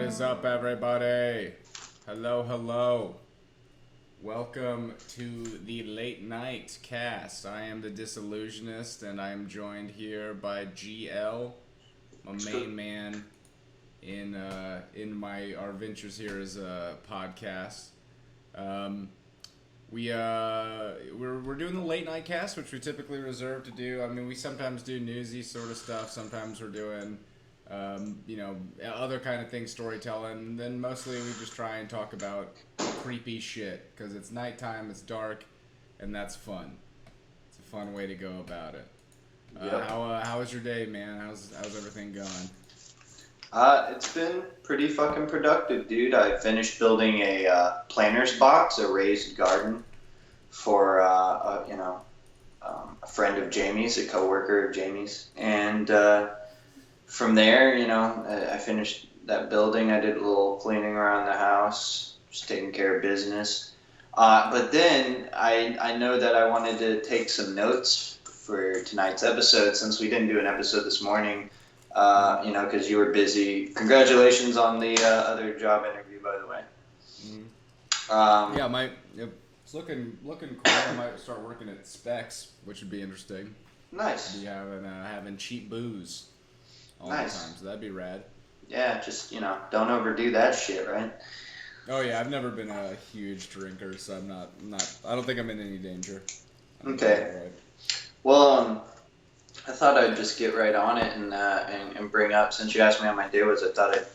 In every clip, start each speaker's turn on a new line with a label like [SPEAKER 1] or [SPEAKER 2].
[SPEAKER 1] is up, everybody? Hello, hello. Welcome to the late night cast. I am the Disillusionist, and I am joined here by GL, my main man in our ventures here as a podcast. Um, we're doing the late night cast, which we typically reserve to do. I mean, we sometimes do newsy sort of stuff. Sometimes we're doing other kind of things, storytelling. And then mostly we just try and talk about creepy shit because it's nighttime, it's dark, and that's fun. It's a fun way to go about it. How was your day, man? How's everything going?
[SPEAKER 2] It's been pretty fucking productive, dude. I finished building a planter's box, a raised garden for a friend of Jamie's, a coworker of Jamie's, and from there, I finished that building. I did a little cleaning around the house, just taking care of business. But then I know that I wanted to take some notes for tonight's episode since we didn't do an episode this morning. Because you were busy. Congratulations on the other job interview, by the way.
[SPEAKER 1] It's looking cool. I might start working at Specs, which would be interesting.
[SPEAKER 2] Nice.
[SPEAKER 1] Be having cheap booze all
[SPEAKER 2] nice.
[SPEAKER 1] The time, so that'd be rad.
[SPEAKER 2] Yeah, just don't overdo that shit, right?
[SPEAKER 1] Oh yeah, I've never been a huge drinker, so I'm not. I don't think I'm in any danger.
[SPEAKER 2] Okay.
[SPEAKER 1] Right.
[SPEAKER 2] Well, I thought I'd just get right on it and bring up, since you asked me how my day was, I thought I'd,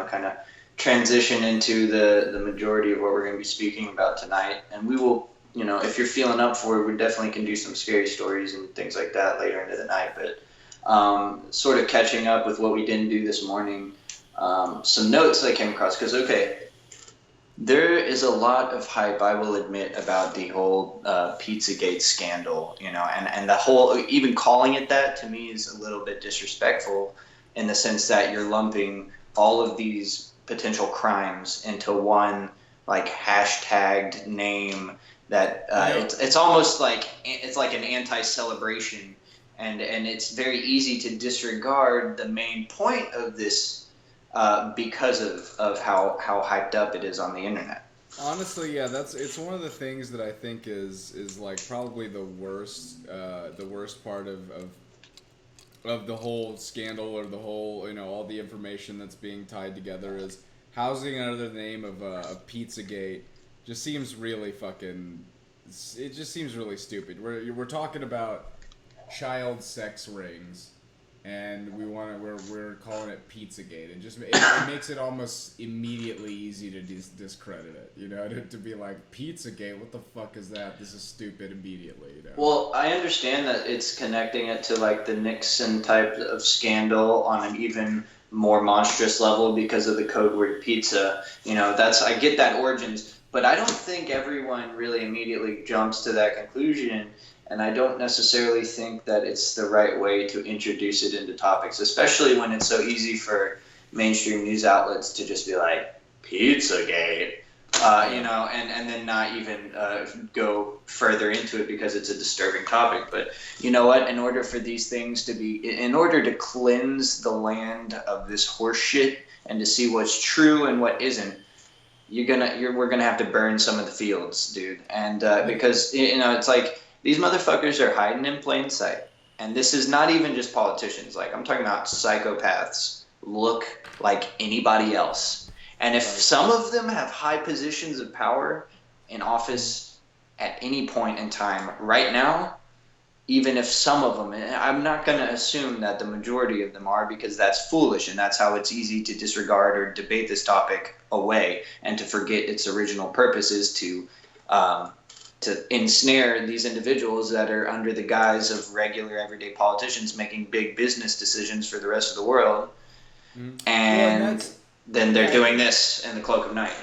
[SPEAKER 2] kind of transition into the majority of what we're going to be speaking about tonight. And we will, if you're feeling up for it, we definitely can do some scary stories and things like that later into the night. But sort of catching up with what we didn't do this morning, some notes I came across, because, there is a lot of hype, I will admit, about the whole Pizzagate scandal, and the whole, even calling it that to me is a little bit disrespectful in the sense that you're lumping all of these potential crimes into one like hashtagged name that it's almost like it's like an anti-celebration, and it's very easy to disregard the main point of this because of how hyped up it is on the internet.
[SPEAKER 1] Honestly, yeah, it's one of the things that I think is like probably the worst part of the whole scandal, or the whole, all the information that's being tied together, is housing it under the name of Pizzagate just seems really it just seems really stupid. We're talking about child sex rings, and we're calling it Pizzagate. It makes it almost immediately easy to discredit it. To be like, Pizzagate, what the fuck is that? This is stupid immediately.
[SPEAKER 2] Well, I understand that it's connecting it to like the Nixon type of scandal on an even more monstrous level because of the code word pizza. I get that origins, but I don't think everyone really immediately jumps to that conclusion. And I don't necessarily think that it's the right way to introduce it into topics, especially when it's so easy for mainstream news outlets to just be like, Pizzagate, and then not even go further into it because it's a disturbing topic. But you know what? In order to cleanse the land of this horse shit and to see what's true and what isn't, we're gonna have to burn some of the fields, dude. And because it's like, these motherfuckers are hiding in plain sight. And this is not even just politicians. Like, I'm talking about psychopaths look like anybody else. And if some of them have high positions of power in office at any point in time right now, even if some of them, and I'm not going to assume that the majority of them are, because that's foolish, and that's how it's easy to disregard or debate this topic away and to forget its original purpose is to ensnare these individuals that are under the guise of regular everyday politicians making big business decisions for the rest of the world. And then they're doing this in the cloak of night,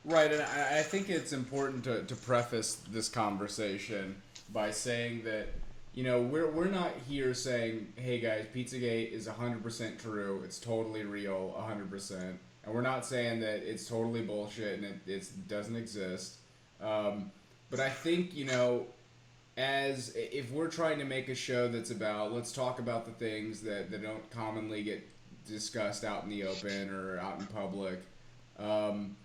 [SPEAKER 1] Right, and I think it's important to preface this conversation by saying that, we're not here saying, hey guys, Pizzagate is 100% true, it's totally real, 100%, and we're not saying that it's totally bullshit and it doesn't exist. But I think, as if we're trying to make a show that's about, let's talk about the things that don't commonly get discussed out in the open or out in public, um,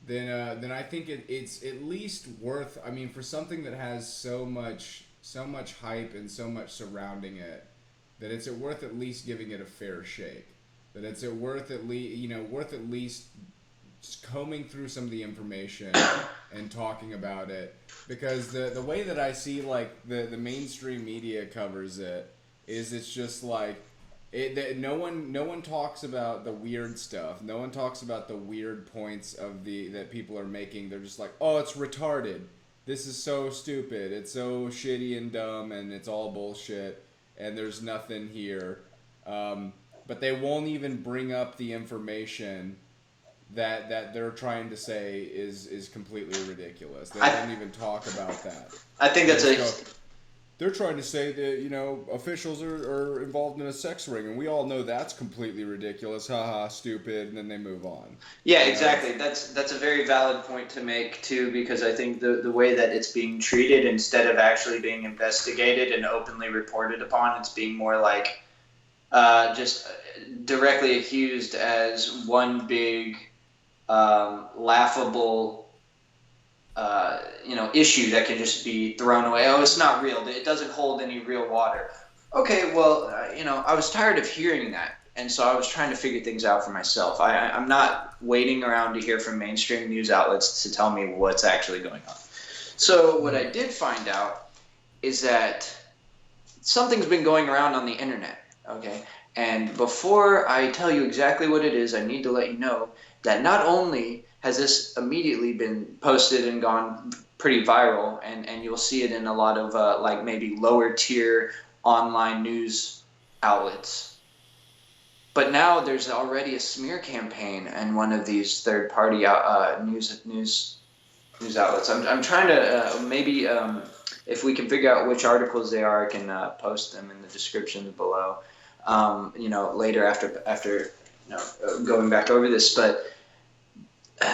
[SPEAKER 1] then I think it's at least worth. I mean, for something that has so much hype and so much surrounding it, that it's worth at least giving it a fair shake. That it's worth at least worth at least just combing through some of the information and talking about it, because the way that I see like the mainstream media covers it is it's just like no one talks about the weird stuff. No one talks about the weird points of the that people are making. They're just like, oh, it's retarded. This is so stupid. It's so shitty and dumb, and it's all bullshit. And there's nothing here. But they won't even bring up the information that they're trying to say is completely ridiculous. They don't even talk about that.
[SPEAKER 2] I think that's
[SPEAKER 1] They're trying to say that, officials are involved in a sex ring, and we all know that's completely ridiculous. Haha, stupid, and then they move on.
[SPEAKER 2] Yeah, exactly. That's a very valid point to make too, because I think the way that it's being treated, instead of actually being investigated and openly reported upon, it's being more like just directly accused as one big laughable issue that can just be thrown away. Oh, it's not real. It doesn't hold any real water. Okay, well, I was tired of hearing that, and so I was trying to figure things out for myself. I'm not waiting around to hear from mainstream news outlets to tell me what's actually going on. So what I did find out is that something's been going around on the internet, okay? And before I tell you exactly what it is, I need to let you know that not only has this immediately been posted and gone pretty viral, and you'll see it in a lot of like maybe lower tier online news outlets. But now there's already a smear campaign in one of these third-party news outlets. I'm trying to maybe if we can figure out which articles they are, I can post them in the description below. Later after going back over this, but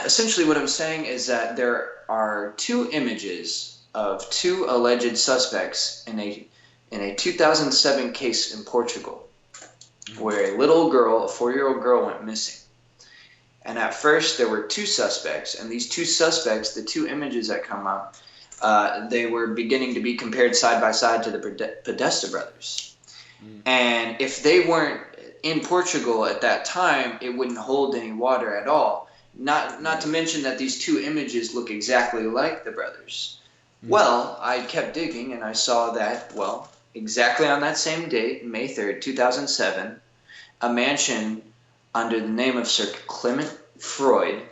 [SPEAKER 2] essentially what I'm saying is that there are two images of two alleged suspects in a 2007 case in Portugal, where a little girl, a 4-year-old girl, went missing. And at first there were two suspects, and these two suspects, the two images that come up, they were beginning to be compared side by side to the Podesta brothers. And if they weren't in Portugal at that time, it wouldn't hold any water at all. Not to mention that these two images look exactly like the brothers. Well, I kept digging, and I saw that, exactly on that same date, May 3rd, 2007, a mansion under the name of Sir Clement Freud,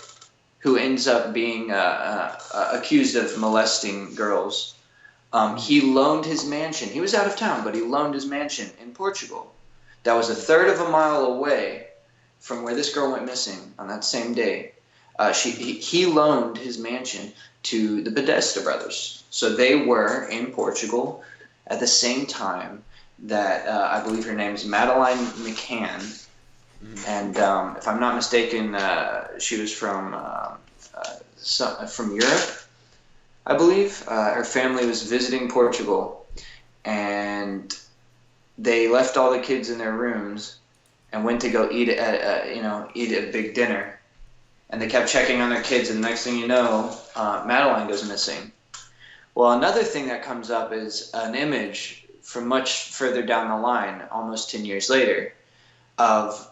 [SPEAKER 2] who ends up being accused of molesting girls, he loaned his mansion. He was out of town, but he loaned his mansion in Portugal. That was a third of a mile away from where this girl went missing on that same day. He loaned his mansion to the Podesta brothers. So they were in Portugal at the same time that I believe her name is Madeleine McCann. And if I'm not mistaken, she was from Europe, I believe. Her family was visiting Portugal, and they left all the kids in their rooms and went to go eat a big dinner. And they kept checking on their kids, and the next thing you know, Madeline goes missing. Well, another thing that comes up is an image from much further down the line, almost 10 years later, of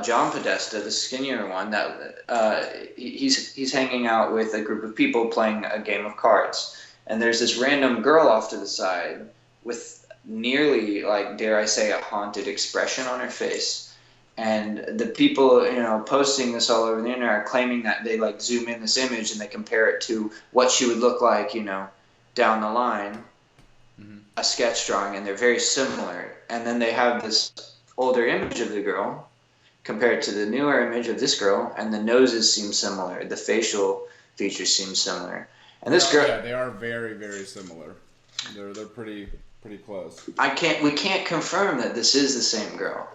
[SPEAKER 2] John Podesta, the skinnier one, that he's hanging out with a group of people playing a game of cards. And there's this random girl off to the side with nearly, like, dare I say, a haunted expression on her face. And the people, posting this all over the internet are claiming that they, like, zoom in this image and they compare it to what she would look like, down the line, a sketch drawing, and they're very similar. And then they have this older image of the girl compared to the newer image of this girl, and the noses seem similar, the facial features seem similar. And this girl,
[SPEAKER 1] yeah, they are very, very similar. They're pretty close.
[SPEAKER 2] We can't confirm that this is the same girl,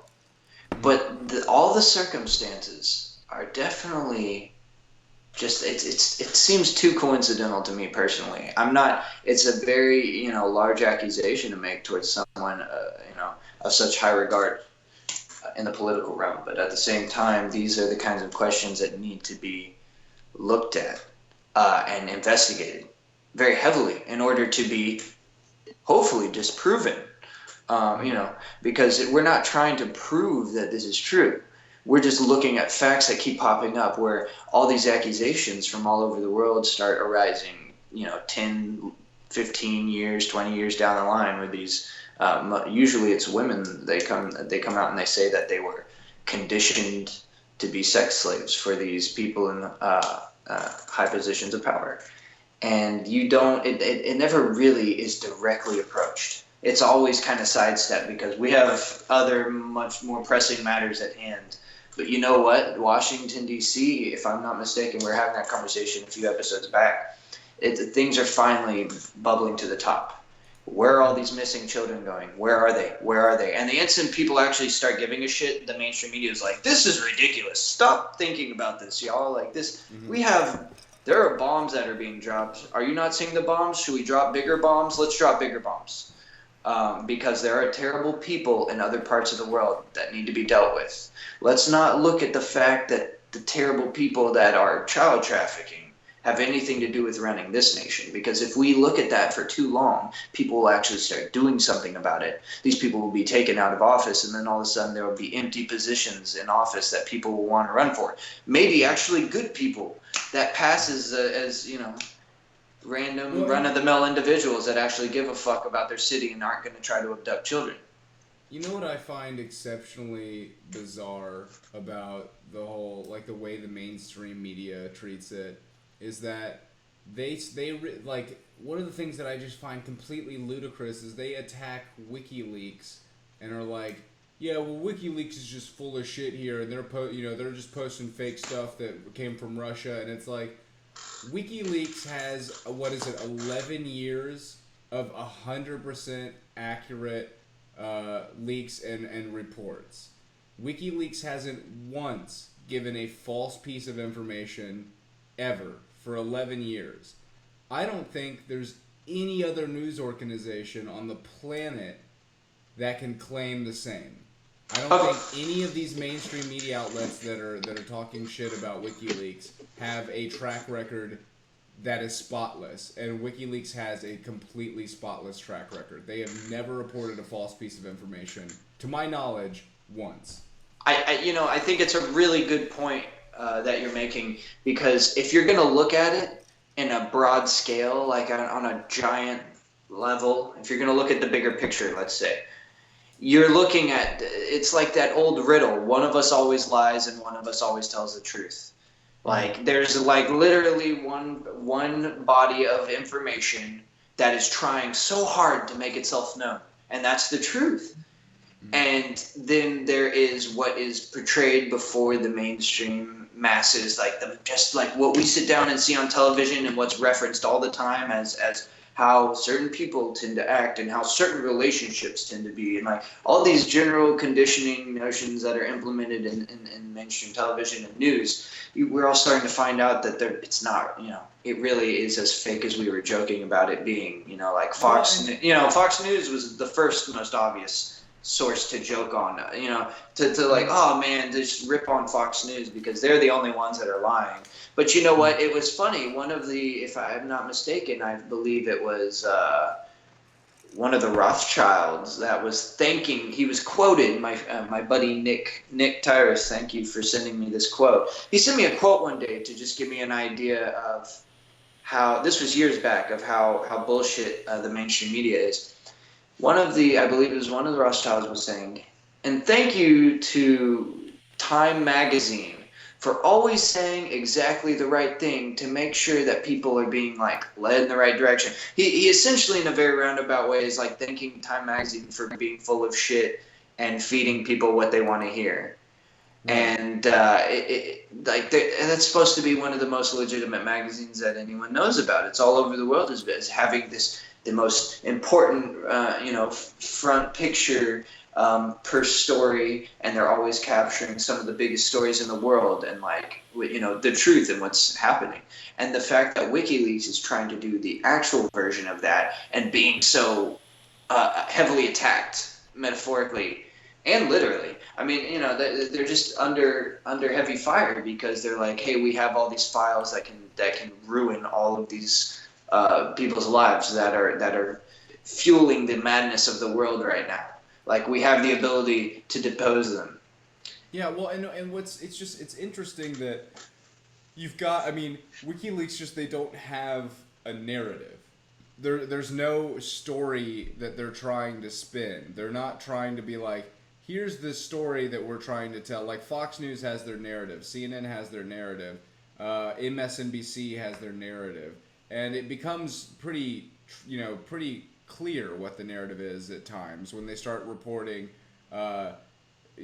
[SPEAKER 2] but all the circumstances are definitely just it seems too coincidental to me personally. It's a very large accusation to make towards someone of such high regard in the political realm. But at the same time, these are the kinds of questions that need to be looked at and investigated very heavily in order to be hopefully disproven. Because we're not trying to prove that this is true. We're just looking at facts that keep popping up where all these accusations from all over the world start arising, 10, 15 years, 20 years down the line, where these, usually it's women, they come out and they say that they were conditioned to be sex slaves for these people in high positions of power. And it never really is directly approached. It's always kind of sidestepped because we have other much more pressing matters at hand. But you know what? Washington, D.C., if I'm not mistaken, we were having that conversation a few episodes back. Things are finally bubbling to the top. Where are all these missing children going? Where are they? Where are they? And the instant people actually start giving a shit, the mainstream media is like, this is ridiculous. Stop thinking about this, y'all. Like this, there are bombs that are being dropped. Are you not seeing the bombs? Should we drop bigger bombs? Let's drop bigger bombs. Because there are terrible people in other parts of the world that need to be dealt with. Let's not look at the fact that the terrible people that are child trafficking have anything to do with running this nation. Because if we look at that for too long, people will actually start doing something about it. These people will be taken out of office, and then all of a sudden there will be empty positions in office that people will want to run for. Maybe actually good people that pass as random run-of-the-mill individuals that actually give a fuck about their city and aren't going to try to abduct children.
[SPEAKER 1] You know what I find exceptionally bizarre about the whole, the way the mainstream media treats it, is that one of the things that I just find completely ludicrous is they attack WikiLeaks and are like, yeah, well, WikiLeaks is just full of shit here, and they're just posting fake stuff that came from Russia, and it's like, WikiLeaks has, 11 years of 100% accurate leaks and reports. WikiLeaks hasn't once given a false piece of information ever for 11 years. I don't think there's any other news organization on the planet that can claim the same. I don't think any of these mainstream media outlets that are talking shit about WikiLeaks have a track record that is spotless, and WikiLeaks has a completely spotless track record. They have never reported a false piece of information, to my knowledge, once.
[SPEAKER 2] I think it's a really good point that you're making, because if you're going to look at it in a broad scale, like on a giant level, if you're going to look at the bigger picture, let's say, you're looking at, it's like that old riddle, one of us always lies and one of us always tells the truth. Like, there's literally one body of information that is trying so hard to make itself known, and that's the truth. And then there is what is portrayed before the mainstream masses, just like what we sit down and see on television and what's referenced all the time as how certain people tend to act and how certain relationships tend to be, and all these general conditioning notions that are implemented in mainstream television and news. We're all starting to find out that it's not, it really is as fake as we were joking about it being. Fox News was the first most obvious source to joke on, oh man, just rip on Fox News because they're the only ones that are lying. But you know what? It was funny. One of the, if I'm not mistaken, I believe it was one of the Rothschilds that was thanking. He was quoted. My buddy Nick Tyrus. Thank you for sending me this quote. He sent me a quote one day to just give me an idea of how, this was years back, of how bullshit the mainstream media is. I believe it was one of the Rothschilds was saying, and thank you to Time Magazine for always saying exactly the right thing to make sure that people are being led in the right direction. He essentially, in a very roundabout way, is thanking Time Magazine for being full of shit and feeding people what they want to hear. And that's supposed to be one of the most legitimate magazines that anyone knows about. It's all over the world as having the most important, front picture per story, and they're always capturing some of the biggest stories in the world and the truth and what's happening. And the fact that WikiLeaks is trying to do the actual version of that and being so heavily attacked, metaphorically and literally. I mean, you know, they're just under heavy fire because they're like, hey, we have all these files that can ruin all of these people's lives that are fueling the madness of the world right now. Like we have the ability to depose them.
[SPEAKER 1] Yeah, well, and it's interesting that you've got, I mean, WikiLeaks just, they don't have a narrative. There's no story that they're trying to spin. They're not trying to be like, here's the story that we're trying to tell. Like Fox News has their narrative, CNN has their narrative, MSNBC has their narrative, and it becomes pretty clear what the narrative is at times when they start reporting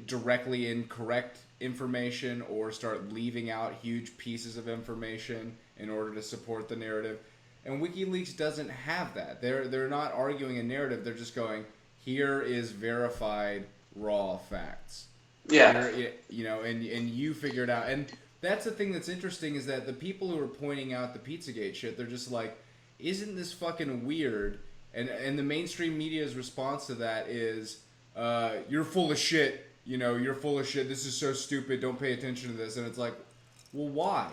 [SPEAKER 1] directly incorrect information or start leaving out huge pieces of information in order to support the narrative. And WikiLeaks doesn't have that. They're not arguing a narrative. They're just going, here is verified raw facts.
[SPEAKER 2] Yeah.
[SPEAKER 1] Here, and you figure it out. And that's the thing that's interesting is that the people who are pointing out the Pizzagate shit, they're just like, isn't this fucking weird? And the mainstream media's response to that is, you're full of shit. You're full of shit. This is so stupid. Don't pay attention to this. And it's like, well, why?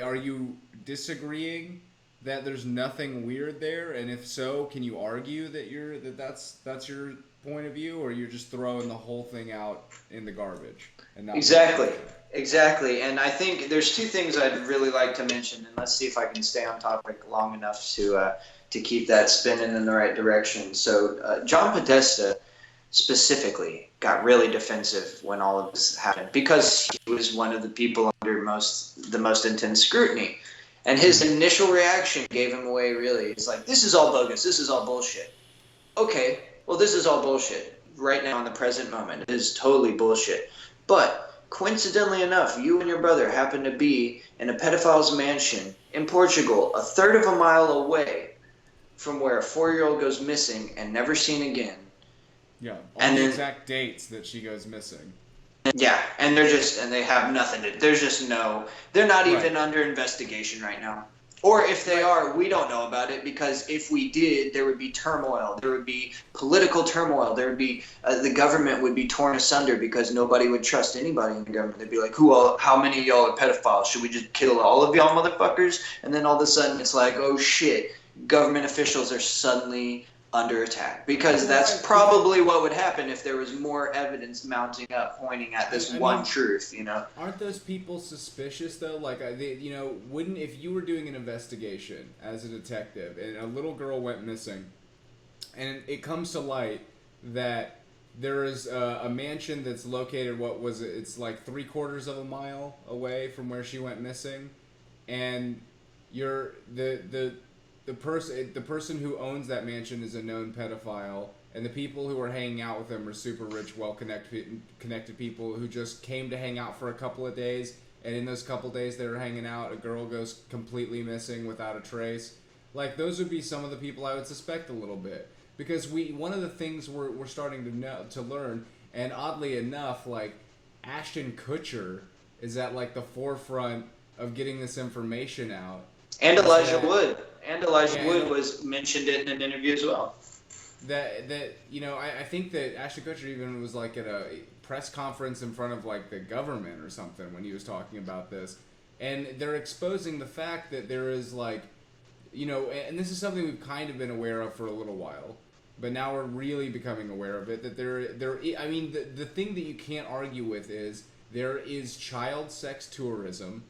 [SPEAKER 1] Are you disagreeing that there's nothing weird there? And if so, can you argue that's your point of view, or you're just throwing the whole thing out in the garbage? And not
[SPEAKER 2] Exactly. And I think there's two things I'd really like to mention, and let's see if I can stay on topic long enough to keep that spinning in the right direction. So John Podesta specifically got really defensive when all of this happened because he was one of the people under the most intense scrutiny. And his initial reaction gave him away, really. He's like, this is all bogus. This is all bullshit. Okay, well, this is all bullshit right now in the present moment. It is totally bullshit. But coincidentally enough, you and your brother happen to be in a pedophile's mansion in Portugal, a third of a mile away from where a 4-year-old goes missing and never seen again.
[SPEAKER 1] Yeah, all the exact dates that she goes missing.
[SPEAKER 2] Yeah, and they have nothing they're not even under investigation right now. Or if they are, we don't know about it, because if we did, there would be turmoil. There would be political turmoil. There would be the government would be torn asunder because nobody would trust anybody in the government. They'd be like, how many of y'all are pedophiles? Should we just kill all of y'all motherfuckers? And then all of a sudden it's like, oh shit, government officials are suddenly under attack, because that's probably what would happen if there was more evidence mounting up pointing at this one truth.
[SPEAKER 1] Aren't those people suspicious though? Like, wouldn't, if you were doing an investigation as a detective and a little girl went missing and it comes to light that there is a mansion that's located, it's like 3/4 of a mile away from where she went missing, and you're the person who owns that mansion is a known pedophile, and the people who are hanging out with him are super rich, well-connected people who just came to hang out for a couple of days, and in those couple of days they were hanging out, a girl goes completely missing without a trace. Like, those would be some of the people I would suspect a little bit, because one of the things we're starting to learn, and oddly enough, like, Ashton Kutcher is at like the forefront of getting this information out.
[SPEAKER 2] And Elijah Wood. And Elijah Wood was mentioned in an interview as well.
[SPEAKER 1] I think that Ashton Kutcher even was like at a press conference in front of like the government or something when he was talking about this. And they're exposing the fact that there is like, and this is something we've kind of been aware of for a little while, but now we're really becoming aware of it, that the thing that you can't argue with is there is child sex tourism.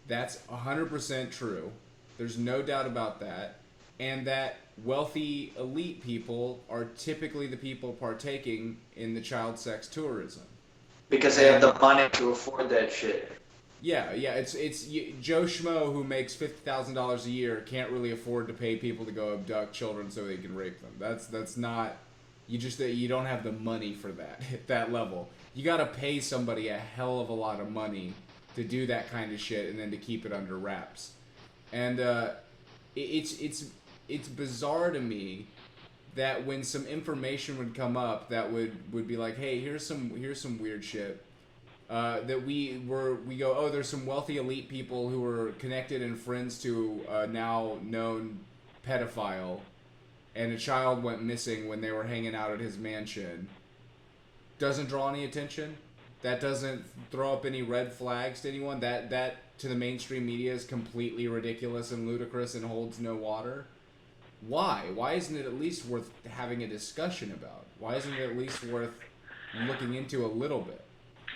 [SPEAKER 1] That's 100% true. There's no doubt about that. And that wealthy elite people are typically the people partaking in the child sex tourism.
[SPEAKER 2] Because they have the money to afford that shit.
[SPEAKER 1] Yeah, it's Joe Schmo who makes $50,000 a year can't really afford to pay people to go abduct children so they can rape them. That's not, you don't have the money for that at that level. You got to pay somebody a hell of a lot of money to do that kind of shit and then to keep it under wraps. And it's bizarre to me that when some information would come up that would be like, hey, here's some weird shit, that we go, oh, there's some wealthy elite people who are connected and friends to a now known pedophile, and a child went missing when they were hanging out at his mansion. doesn't draw any attention, that doesn't throw up any red flags to anyone, that to the mainstream media is completely ridiculous and ludicrous and holds no water. Why? Why isn't it at least worth having a discussion about? Why isn't it at least worth looking into a little bit?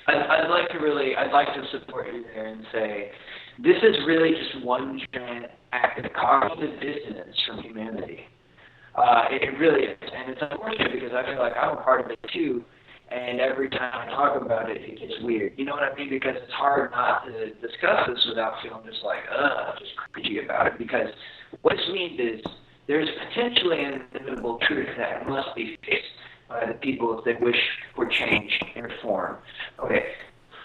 [SPEAKER 3] I'd like to support you there and say, this is really just one giant act of cognitive dissonance from humanity. It really is, and it's unfortunate because I feel like I'm a part of it too. And every time I talk about it, it gets weird. You know what I mean? Because it's hard not to discuss this without feeling just like, just cringy about it. Because what this means is there's potentially an inevitable truth that must be faced by the people if they wish for change and reform. Okay,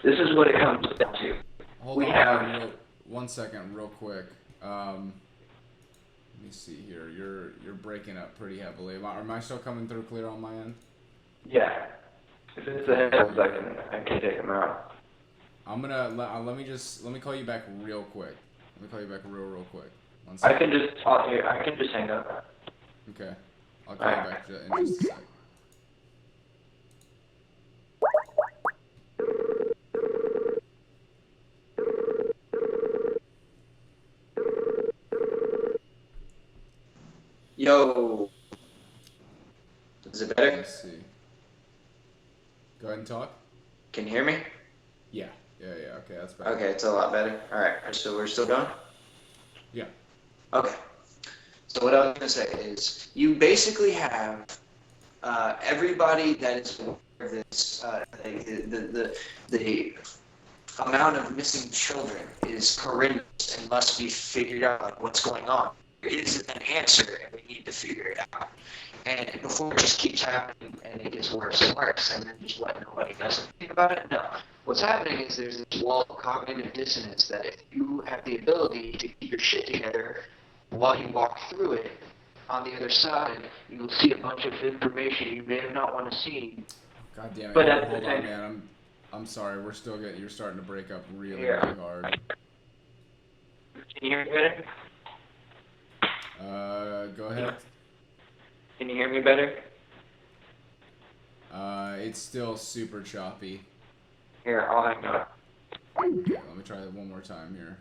[SPEAKER 3] this is what it comes down to.
[SPEAKER 1] Hold on, 1 second, real quick. Let me see here. You're breaking up pretty heavily. Am I still coming through clear on my end?
[SPEAKER 3] Yeah. If it's the headphones, I can take them out.
[SPEAKER 1] I'm gonna let me call you back real quick. Let me call you back real quick. 1 second.
[SPEAKER 3] I can just hang up.
[SPEAKER 1] Okay. I'll call you back in just a sec.
[SPEAKER 2] Yo. Is it better?
[SPEAKER 1] Let's see. Go ahead and talk.
[SPEAKER 2] Can you hear me?
[SPEAKER 1] Yeah. Okay, that's better.
[SPEAKER 2] Okay, it's a lot better. All right, so we're still going?
[SPEAKER 1] Yeah.
[SPEAKER 2] Okay. So what I was going to say is you basically have everybody that is aware of this, the amount of missing children is horrendous and must be figured out, like what's going on. There isn't an answer, and we need to figure it out. And before it just keeps happening and it gets worse and worse, and then just let nobody does anything about it. No. What's happening is there's this wall of cognitive dissonance that if you have the ability to keep your shit together while you walk through it, on the other side, you'll see a bunch of information you may not want to see.
[SPEAKER 1] God damn it.
[SPEAKER 3] But
[SPEAKER 1] Hold on, man. I'm sorry. You're starting to break up really hard.
[SPEAKER 3] Can you hear me better?
[SPEAKER 1] Go ahead.
[SPEAKER 3] Can you hear me better?
[SPEAKER 1] It's still super choppy.
[SPEAKER 3] Here, I'll hang up.
[SPEAKER 1] Okay, let me try that one more time here.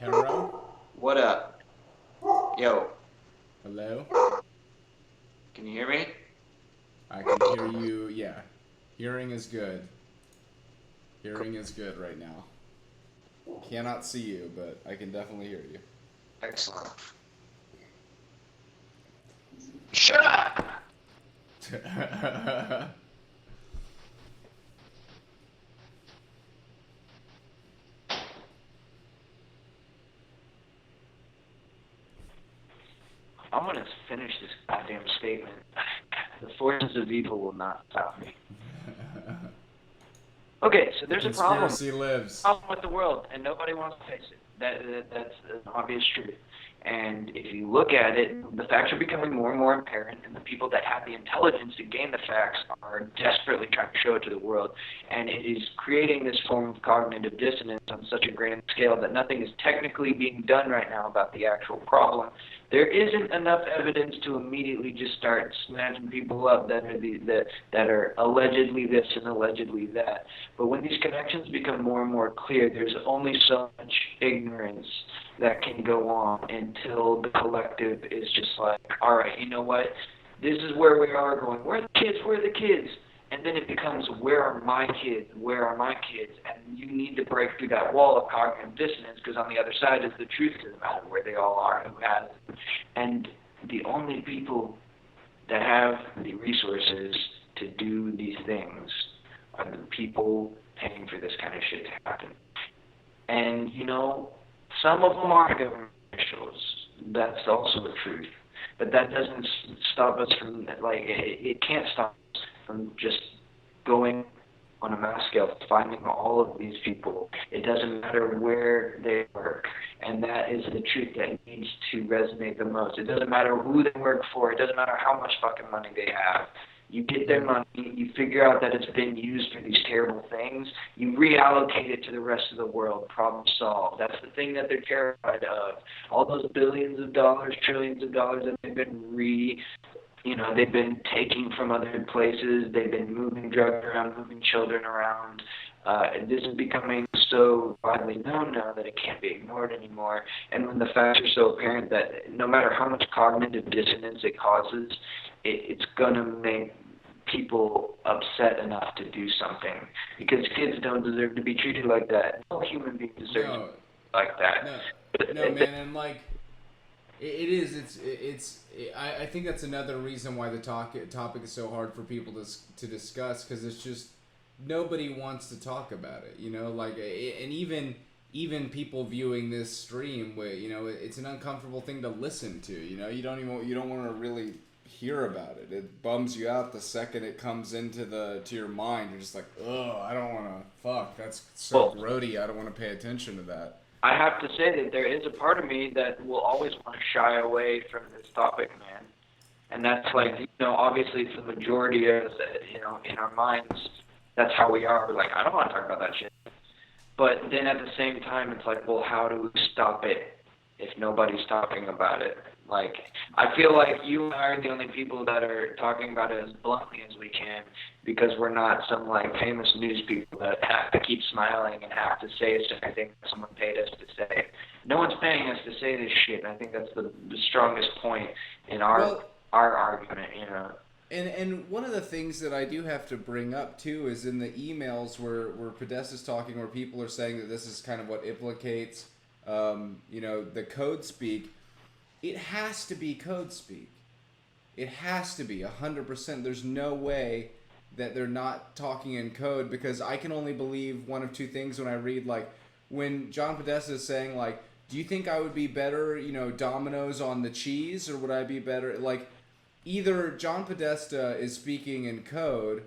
[SPEAKER 1] Hello?
[SPEAKER 2] What up? Yo.
[SPEAKER 1] Hello?
[SPEAKER 2] Can you hear me?
[SPEAKER 1] I can hear you, yeah. Hearing is good. Hearing is good right now. Cannot see you, but I can definitely hear you.
[SPEAKER 2] Excellent.
[SPEAKER 3] Shut up! I'm going to finish this goddamn statement. The forces of evil will not stop me. Okay, so there's a problem.
[SPEAKER 1] Conspiracy lives.
[SPEAKER 3] Problem with the world, and nobody wants to face it. That's an obvious truth. And if you look at it, the facts are becoming more and more apparent, and the people that have the intelligence to gain the facts are desperately trying to show it to the world. And it is creating this form of cognitive dissonance on such a grand scale that nothing is technically being done right now about the actual problem. There isn't enough evidence to immediately just start snatching people up that are allegedly this and allegedly that. But when these connections become more and more clear, there's only so much ignorance that can go on until the collective is just like, all right, you know what? This is where we are going. We're the kids. And then it becomes, where are my kids? Where are my kids? And you need to break through that wall of cognitive dissonance, because on the other side is the truth of the matter, where they all are, who has them. And the only people that have the resources to do these things are the people paying for this kind of shit to happen. And, you know, some of them are government officials. That's also the truth. But that doesn't stop us from, like, it can't stop us from just going on a mass scale, finding all of these people. It doesn't matter where they work. And that is the truth that needs to resonate the most. It doesn't matter who they work for. It doesn't matter how much fucking money they have. You get their money, you figure out that it's been used for these terrible things, you reallocate it to the rest of the world, problem solved. That's the thing that they're terrified of. All those billions of dollars, trillions of dollars that they've been they've been taking from other places, they've been moving drugs around, moving children around. This is becoming so widely known now that it can't be ignored anymore. And when the facts are so apparent that no matter how much cognitive dissonance it causes, it's going to make people upset enough to do something. Because kids don't deserve to be treated like that. No human being deserves to be like that.
[SPEAKER 1] No, man, and like, I think that's another reason why the topic is so hard for people to discuss, because it's just, nobody wants to talk about it, you know, like, and even people viewing this stream, you know, it's an uncomfortable thing to listen to, you know, you don't want to really hear about it. It bums you out the second it comes to your mind. You're just like, ugh, I don't want to, fuck, that's so grody, I don't want to pay attention to that.
[SPEAKER 3] I have to say that there is a part of me that will always want to shy away from this topic, man. And that's like, you know, obviously it's the majority of us, you know, in our minds, that's how we are. We're like, I don't want to talk about that shit. But then at the same time, it's like, well, how do we stop it if nobody's talking about it? Like, I feel like you and I are the only people that are talking about it as bluntly as we can, because we're not some, like, famous news people that have to keep smiling and have to say it's just anything someone paid us to say. No one's paying us to say this shit, and I think that's the strongest point in our argument, you know.
[SPEAKER 1] And one of the things that I do have to bring up, too, is in the emails where Podesta's talking, where people are saying that this is kind of what implicates, you know, the code speak. It has to be code speak. It has to be 100%. There's no way that they're not talking in code, because I can only believe one of two things when I read, like, when John Podesta is saying, like, do you think I would be better, you know, Domino's on the cheese, or would I be better, like, either John Podesta is speaking in code,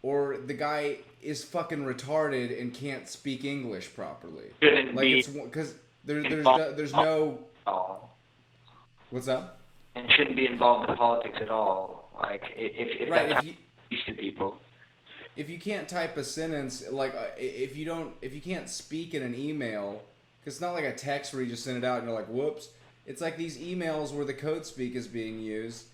[SPEAKER 1] or the guy is fucking retarded and can't speak English properly. Like, it's because there's no. What's that?
[SPEAKER 3] And shouldn't be involved in politics at all. Like, if
[SPEAKER 1] right,
[SPEAKER 3] that's to people.
[SPEAKER 1] If you can't type a sentence, like, if you can't speak in an email, because it's not like a text where you just send it out and you're like, whoops. It's like these emails where the code speak is being used.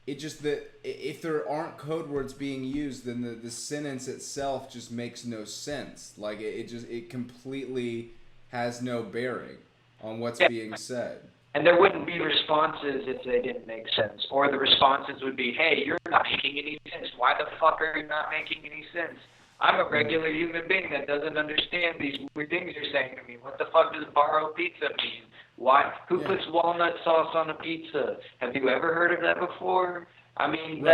[SPEAKER 1] It just that if there aren't code words being used, then the sentence itself just makes no sense. Like, it completely has no bearing on what's being said.
[SPEAKER 3] And there wouldn't be responses if they didn't make sense. Or the responses would be, hey, you're not making any sense. Why the fuck are you not making any sense? I'm a regular human being that doesn't understand these weird things you're saying to me. What the fuck does borrow pizza mean? Why? Who puts walnut sauce on a pizza? Have you ever heard of that before? I mean,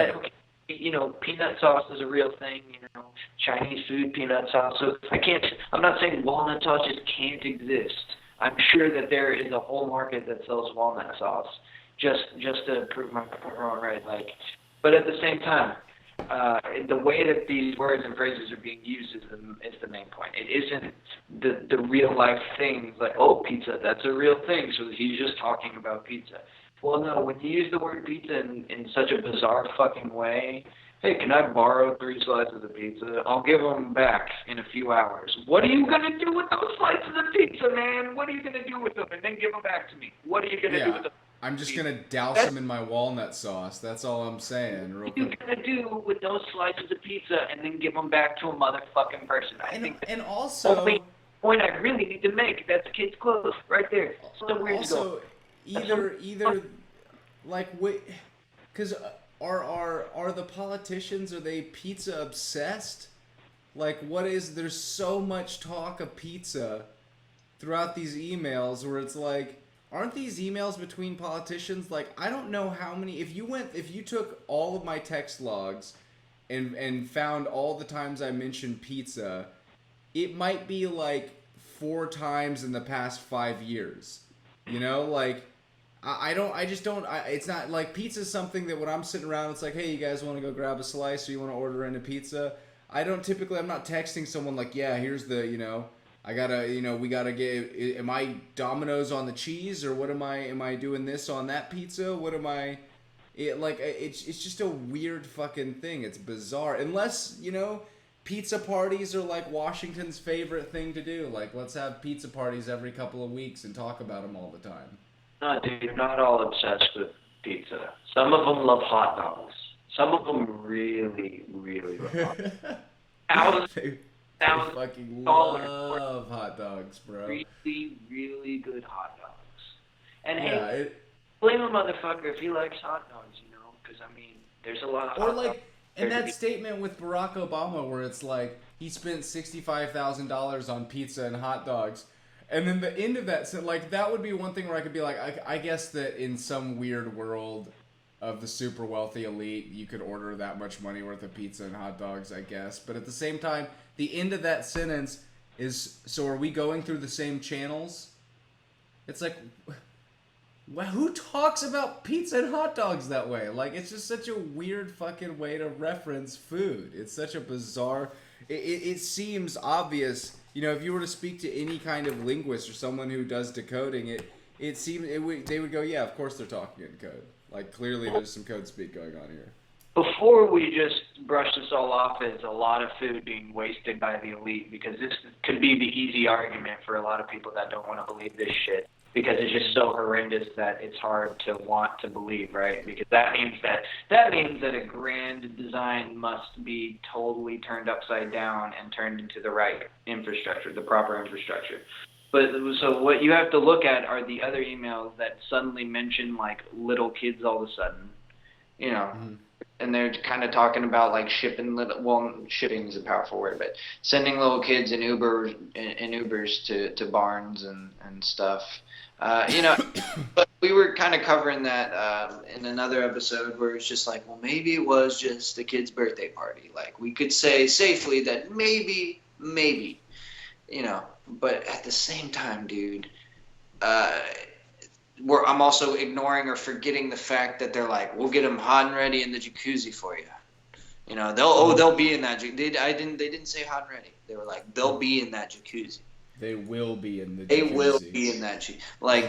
[SPEAKER 3] you know, peanut sauce is a real thing, you know, Chinese food, peanut sauce. So I'm not saying walnut sauce just can't exist. I'm sure that there is a whole market that sells walnut sauce, just to prove my point wrong, right? Like, but at the same time, the way that these words and phrases are being used is the main point. It isn't the real life things like, oh, pizza, that's a real thing, so he's just talking about pizza. Well, no, when you use the word pizza in such a bizarre fucking way, hey, can I borrow 3 slices of pizza? I'll give them back in a few hours. What are you going to do with those slices of pizza, man? What are you going to do with them? And then give them back to me. What are you going to do with them?
[SPEAKER 1] I'm just going to douse them in my walnut sauce. That's all I'm saying.
[SPEAKER 3] What are you going to do with those slices of pizza and then give them back to a motherfucking person?
[SPEAKER 1] And also...
[SPEAKER 3] the point I really need to make, that's kids' clothes right there. So
[SPEAKER 1] also, either like, because are the politicians, are they pizza obsessed? Like, what is, there's so much talk of pizza throughout these emails where it's like, aren't these emails between politicians, like, I don't know how many, if you took all of my text logs and found all the times I mentioned pizza, it might be like 4 times in the past 5 years. You know, like, it's not like pizza's something that when I'm sitting around, it's like, hey, you guys want to go grab a slice or you want to order in a pizza? I'm not texting someone like, yeah, here's the, we gotta get, am I Domino's on the cheese or what am I doing this on that pizza? What am I, it's just a weird fucking thing. It's bizarre. Unless, pizza parties are like Washington's favorite thing to do. Like, let's have pizza parties every couple of weeks and talk about them all the time.
[SPEAKER 3] No, dude, you're not all obsessed with pizza. Some of them love hot dogs. Some of them really, really love hot dogs.
[SPEAKER 1] They fucking
[SPEAKER 3] $1,000
[SPEAKER 1] love hot dogs, bro.
[SPEAKER 3] really, really good hot dogs. And
[SPEAKER 1] Yeah,
[SPEAKER 3] hey, blame a motherfucker if he likes hot dogs, because, there's a lot of hot dogs.
[SPEAKER 1] And that statement with Barack Obama where it's like, he spent $65,000 on pizza and hot dogs. And then the end of that, so like, that would be one thing where I could be like, I guess that in some weird world of the super wealthy elite, you could order that much money worth of pizza and hot dogs, I guess. But at the same time, the end of that sentence is, so are we going through the same channels? It's like, who talks about pizza and hot dogs that way? Like, it's just such a weird fucking way to reference food. It's such a bizarre, it seems obvious. If you were to speak to any kind of linguist or someone who does decoding, they would go, yeah, of course they're talking in code. Like, clearly there's some code speak going on here.
[SPEAKER 3] Before we just brush this all off as a lot of food being wasted by the elite, because this could be the easy argument for a lot of people that don't want to believe this shit, because it's just so horrendous that it's hard to want to believe, right? Because that means that a grand design must be totally turned upside down and turned into the right infrastructure, the proper infrastructure. But so what you have to look at are the other emails that suddenly mention like little kids all of a sudden,
[SPEAKER 1] Mm-hmm.
[SPEAKER 3] And they're kind of talking about like shipping shipping is a powerful word, but sending little kids in Ubers to barns and stuff. But we were kind of covering that in another episode where it's just like, well, maybe it was just the kid's birthday party. Like, we could say safely that maybe, but at the same time, dude, I'm also ignoring or forgetting the fact that they're like, we'll get them hot and ready in the jacuzzi for you. They'll be in that. They didn't say hot and ready. They were like, they'll be in that jacuzzi.
[SPEAKER 1] They will be in the jacuzzi.
[SPEAKER 3] They will be in that jacuzzi. Like,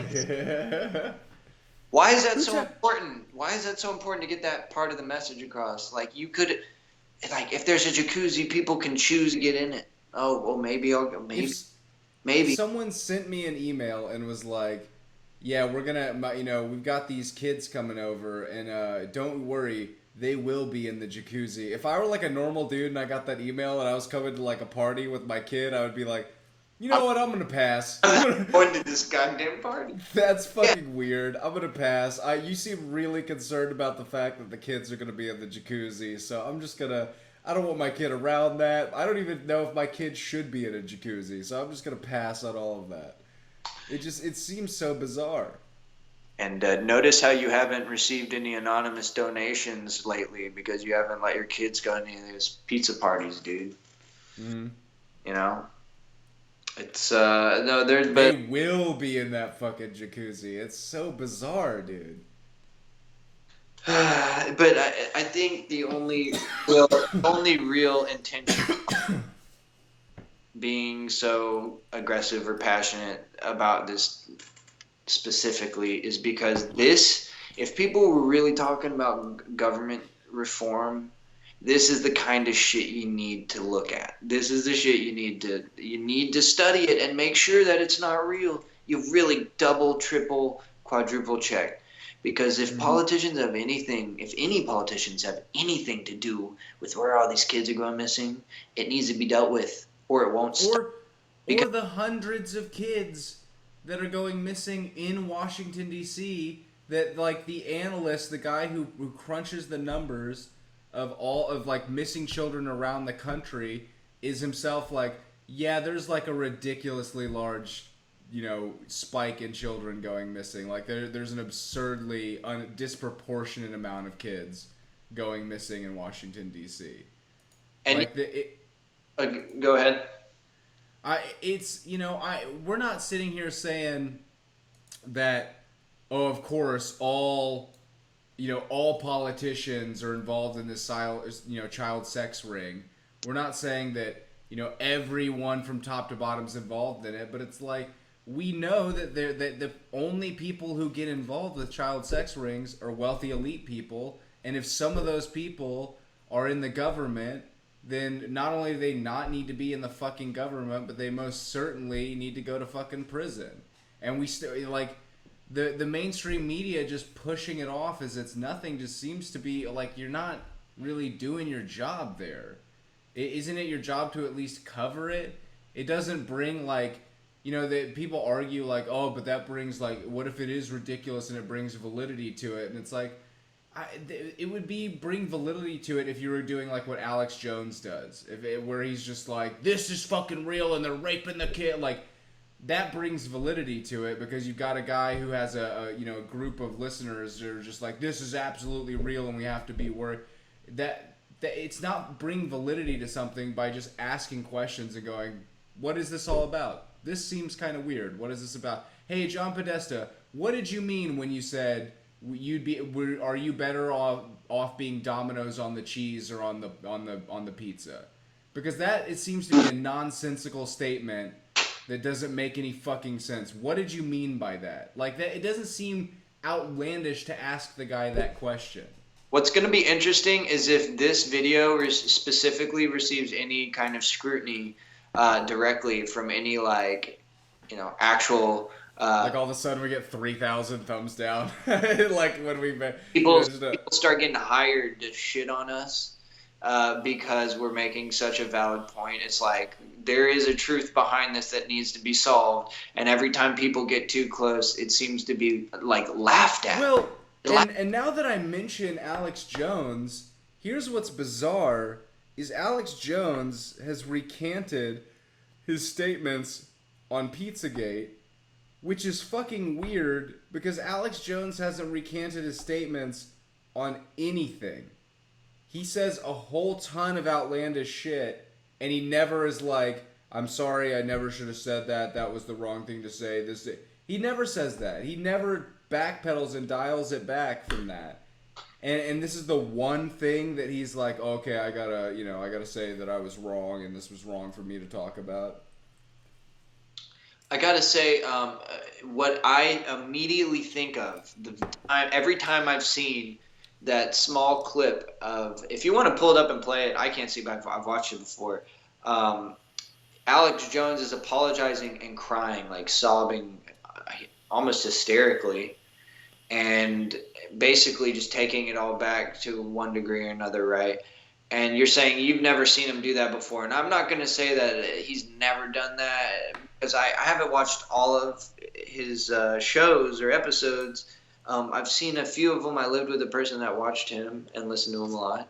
[SPEAKER 3] why is that so important? Why is that so important to get that part of the message across? Like, you could, like, if there's a jacuzzi, people can choose to get in it. Oh, well, maybe I'll go. Maybe.
[SPEAKER 1] Someone sent me an email and was like, yeah, we're gonna, we've got these kids coming over, and don't worry, they will be in the jacuzzi. If I were like a normal dude and I got that email and I was coming to like a party with my kid, I would be like, you know what, I'm gonna pass.
[SPEAKER 2] I'm going to this goddamn party.
[SPEAKER 1] That's fucking weird. I'm gonna pass. You seem really concerned about the fact that the kids are gonna be in the jacuzzi, so I'm just gonna, I don't want my kid around that. I don't even know if my kid should be in a jacuzzi, so I'm just gonna pass on all of that. It seems so bizarre.
[SPEAKER 2] And notice how you haven't received any anonymous donations lately because you haven't let your kids go to any of those pizza parties, dude.
[SPEAKER 1] Mm-hmm.
[SPEAKER 2] It's no, there's
[SPEAKER 1] they will be in that fucking jacuzzi. It's so bizarre, dude.
[SPEAKER 2] But I think the only real intention being so aggressive or passionate about this specifically is because if people were really talking about government reform, this is the kind of shit you need to look at. This is the shit you need to study it and make sure that it's not real. You really double, triple, quadruple check. Because if politicians have anything, if any politicians have anything to do with where all these kids are going missing, it needs to be dealt with. Or it won't stop.
[SPEAKER 1] Or the hundreds of kids that are going missing in Washington, D.C. that like the analyst, the guy who crunches the numbers of all of like missing children around the country, is himself like, yeah, there's like a ridiculously large, spike in children going missing. Like there's an absurdly disproportionate amount of kids going missing in Washington D.C.
[SPEAKER 2] And
[SPEAKER 1] like
[SPEAKER 2] go ahead.
[SPEAKER 1] We're not sitting here saying that, oh, of course, all politicians are involved in this child sex ring. We're not saying that, everyone from top to bottom is involved in it, but it's like, we know that the only people who get involved with child sex rings are wealthy elite people, and if some of those people are in the government, then not only do they not need to be in the fucking government, but they most certainly need to go to fucking prison. And we still, like, the mainstream media just pushing it off as it's nothing just seems to be, like, you're not really doing your job there. Isn't it your job to at least cover it? It doesn't bring, like, that people argue, like, oh, but that brings, like, what if it is ridiculous and it brings validity to it? And it's like, it would bring validity to it if you were doing like what Alex Jones does, where he's just like, this is fucking real and they're raping the kid. Like, that brings validity to it because you've got a guy who has a group of listeners that are just like, this is absolutely real and we have to be worried. That it's not bring validity to something by just asking questions and going, what is this all about? This seems kind of weird. What is this about? Hey, John Podesta, what did you mean when you said are you better off being Domino's on the cheese or on the pizza? Because it seems to be a nonsensical statement that doesn't make any fucking sense. What did you mean by that? Like, that, it doesn't seem outlandish to ask the guy that question.
[SPEAKER 2] What's going to be interesting is if this video specifically receives any kind of scrutiny directly from any actual.
[SPEAKER 1] Like all of a sudden we get 3,000 thumbs down. Like when we
[SPEAKER 2] people start getting hired to shit on us because we're making such a valid point. It's like there is a truth behind this that needs to be solved, and every time people get too close, it seems to be like laughed at.
[SPEAKER 1] Well, and now that I mention Alex Jones, here's what's bizarre: is Alex Jones has recanted his statements on Pizzagate. Which is fucking weird because Alex Jones hasn't recanted his statements on anything. He says a whole ton of outlandish shit, and he never is like, I'm sorry, I never should have said that. That was the wrong thing to say. He never says that. He never backpedals and dials it back from that. And this is the one thing that he's like, okay, I gotta say that I was wrong, and this was wrong for me to talk about.
[SPEAKER 2] I gotta say, what I immediately think of every time I've seen that small clip of, if you want to pull it up and play it, I can't see, but I've watched it before. Alex Jones is apologizing and crying, like sobbing, almost hysterically, and basically just taking it all back to one degree or another, right? And you're saying you've never seen him do that before, and I'm not going to say that he's never done that because I haven't watched all of his shows or episodes. I've seen a few of them. I lived with a person that watched him and listened to him a lot.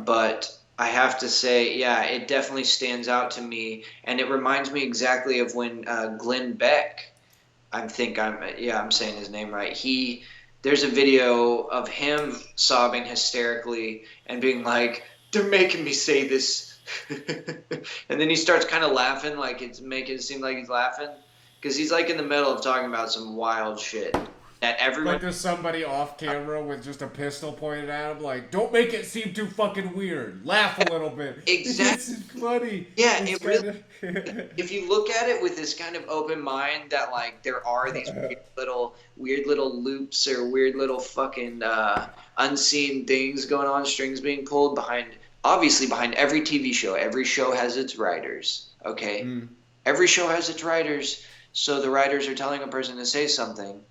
[SPEAKER 2] But I have to say, yeah, it definitely stands out to me, and it reminds me exactly of when Glenn Beck, I'm saying his name right. There's a video of him sobbing hysterically and being like, they're making me say this. And then he starts kind of laughing, like it's making it seem like he's laughing. Because he's like in the middle of talking about some wild shit. That everyone...
[SPEAKER 1] Like there's somebody off camera with just a pistol pointed at him, like, don't make it seem too fucking weird. Laugh a little bit.
[SPEAKER 2] Exactly.
[SPEAKER 1] It's funny.
[SPEAKER 2] Yeah, if you look at it with this kind of open mind that, like, there are these weird little loops or weird little fucking unseen things going on, strings being pulled behind every TV show. Every show has its writers, okay? Every show has its writers, so the writers are telling a person to say something.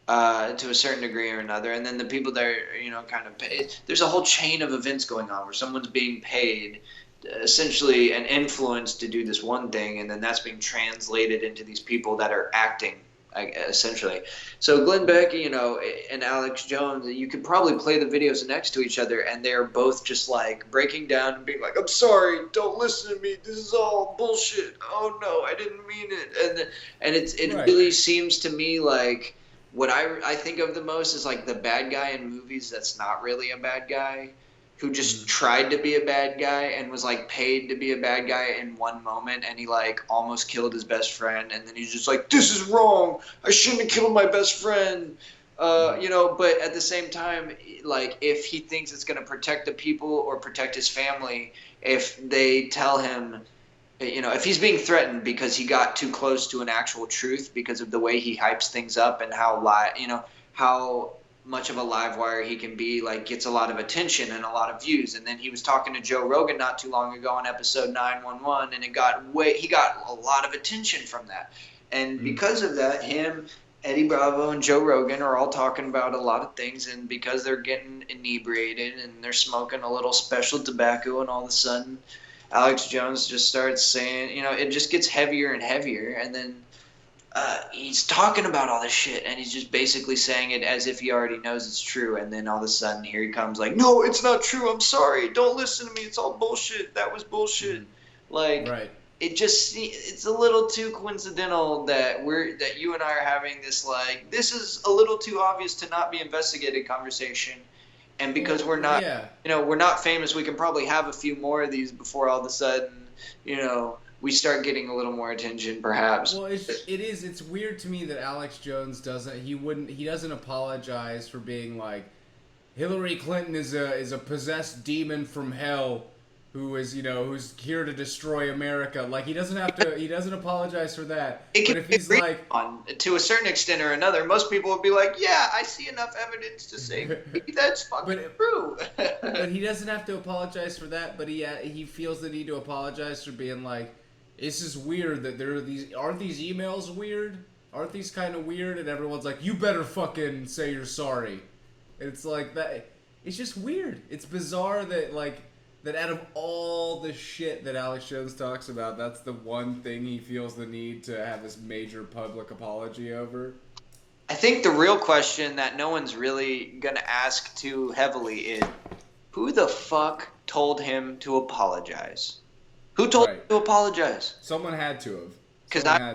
[SPEAKER 2] To a certain degree or another, and then the people that are, kind of paid. There's a whole chain of events going on where someone's being paid, essentially an influence to do this one thing, and then that's being translated into these people that are acting essentially. So Glenn Beck, and Alex Jones, you could probably play the videos next to each other, and they're both just like breaking down and being like, "I'm sorry, don't listen to me. This is all bullshit. Oh no, I didn't mean it." And it
[SPEAKER 1] Right.
[SPEAKER 2] really seems to me like what I think of the most is like the bad guy in movies that's not really a bad guy, who just tried to be a bad guy and was like paid to be a bad guy in one moment, and he like almost killed his best friend, and then he's just like, "This is wrong. I shouldn't have killed my best friend." But at the same time, like if he thinks it's going to protect the people or protect his family, if they tell him, if he's being threatened because he got too close to an actual truth because of the way he hypes things up and how much of a live wire he can be, like gets a lot of attention and a lot of views. And then he was talking to Joe Rogan not too long ago on episode 911, and he got a lot of attention from that. And because of that, him, Eddie Bravo, and Joe Rogan are all talking about a lot of things, and because they're getting inebriated and they're smoking a little special tobacco, and all of a sudden Alex Jones just starts saying, it just gets heavier and heavier, and then he's talking about all this shit, and he's just basically saying it as if he already knows it's true, and then all of a sudden here he comes like, "No, it's not true. I'm sorry. Don't listen to me. It's all bullshit. That was bullshit." Like,
[SPEAKER 1] Right.
[SPEAKER 2] it's a little too coincidental that you and I are having this, like, this is a little too obvious to not be investigated conversation. And because we're not, we're not famous, we can probably have a few more of these before all of a sudden, we start getting a little more attention, perhaps.
[SPEAKER 1] Well, it's weird to me that Alex Jones he doesn't apologize for being like, Hillary Clinton is a possessed demon from hell who's here to destroy America. Like, he doesn't apologize for that.
[SPEAKER 2] It can
[SPEAKER 1] but if he's
[SPEAKER 2] be
[SPEAKER 1] like,
[SPEAKER 2] to a certain extent or another, most people would be like, "Yeah, I see enough evidence to say maybe that's fucking true."
[SPEAKER 1] But he doesn't have to apologize for that. But he feels the need to apologize for being like, this is weird that aren't these emails weird? Aren't these kind of weird? And everyone's like, you better fucking say you're sorry. And it's like that. It's just weird. It's bizarre that out of all the shit that Alex Jones talks about, that's the one thing he feels the need to have this major public apology over.
[SPEAKER 2] I think the real question that no one's really going to ask too heavily is, who the fuck told him to apologize? Who told him to apologize?
[SPEAKER 1] Someone had to have.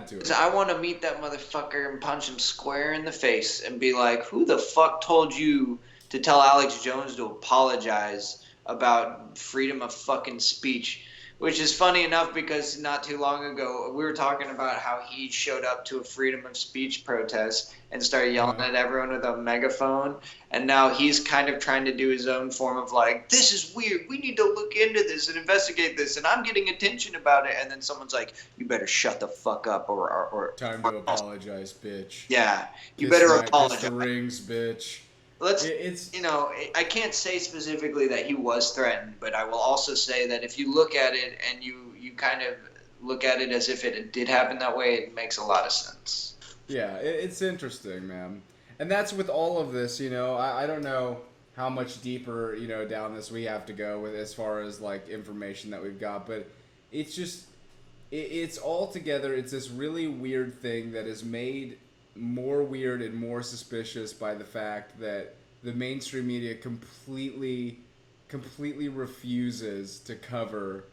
[SPEAKER 2] Because I want to meet that motherfucker and punch him square in the face and be like, who the fuck told you to tell Alex Jones to apologize about freedom of fucking speech? Which is funny enough because not too long ago we were talking about how he showed up to a freedom of speech protest and started yelling at everyone with a megaphone, and now he's kind of trying to do his own form of like, this is weird, we need to look into this and investigate this, and I'm getting attention about it, and then someo's like, you better shut the fuck up or
[SPEAKER 1] time to apologize, bitch.
[SPEAKER 2] Yeah, you better apologize.
[SPEAKER 1] Kiss the rings, bitch.
[SPEAKER 2] I can't say specifically that he was threatened, but I will also say that if you look at it and you kind of look at it as if it did happen that way, it makes a lot of sense.
[SPEAKER 1] Yeah, it's interesting, man. And that's with all of this, I don't know how much deeper, down this we have to go with as far as like information that we've got, but it's just, it's all together, it's this really weird thing that is made more weird and more suspicious by the fact that the mainstream media completely refuses to cover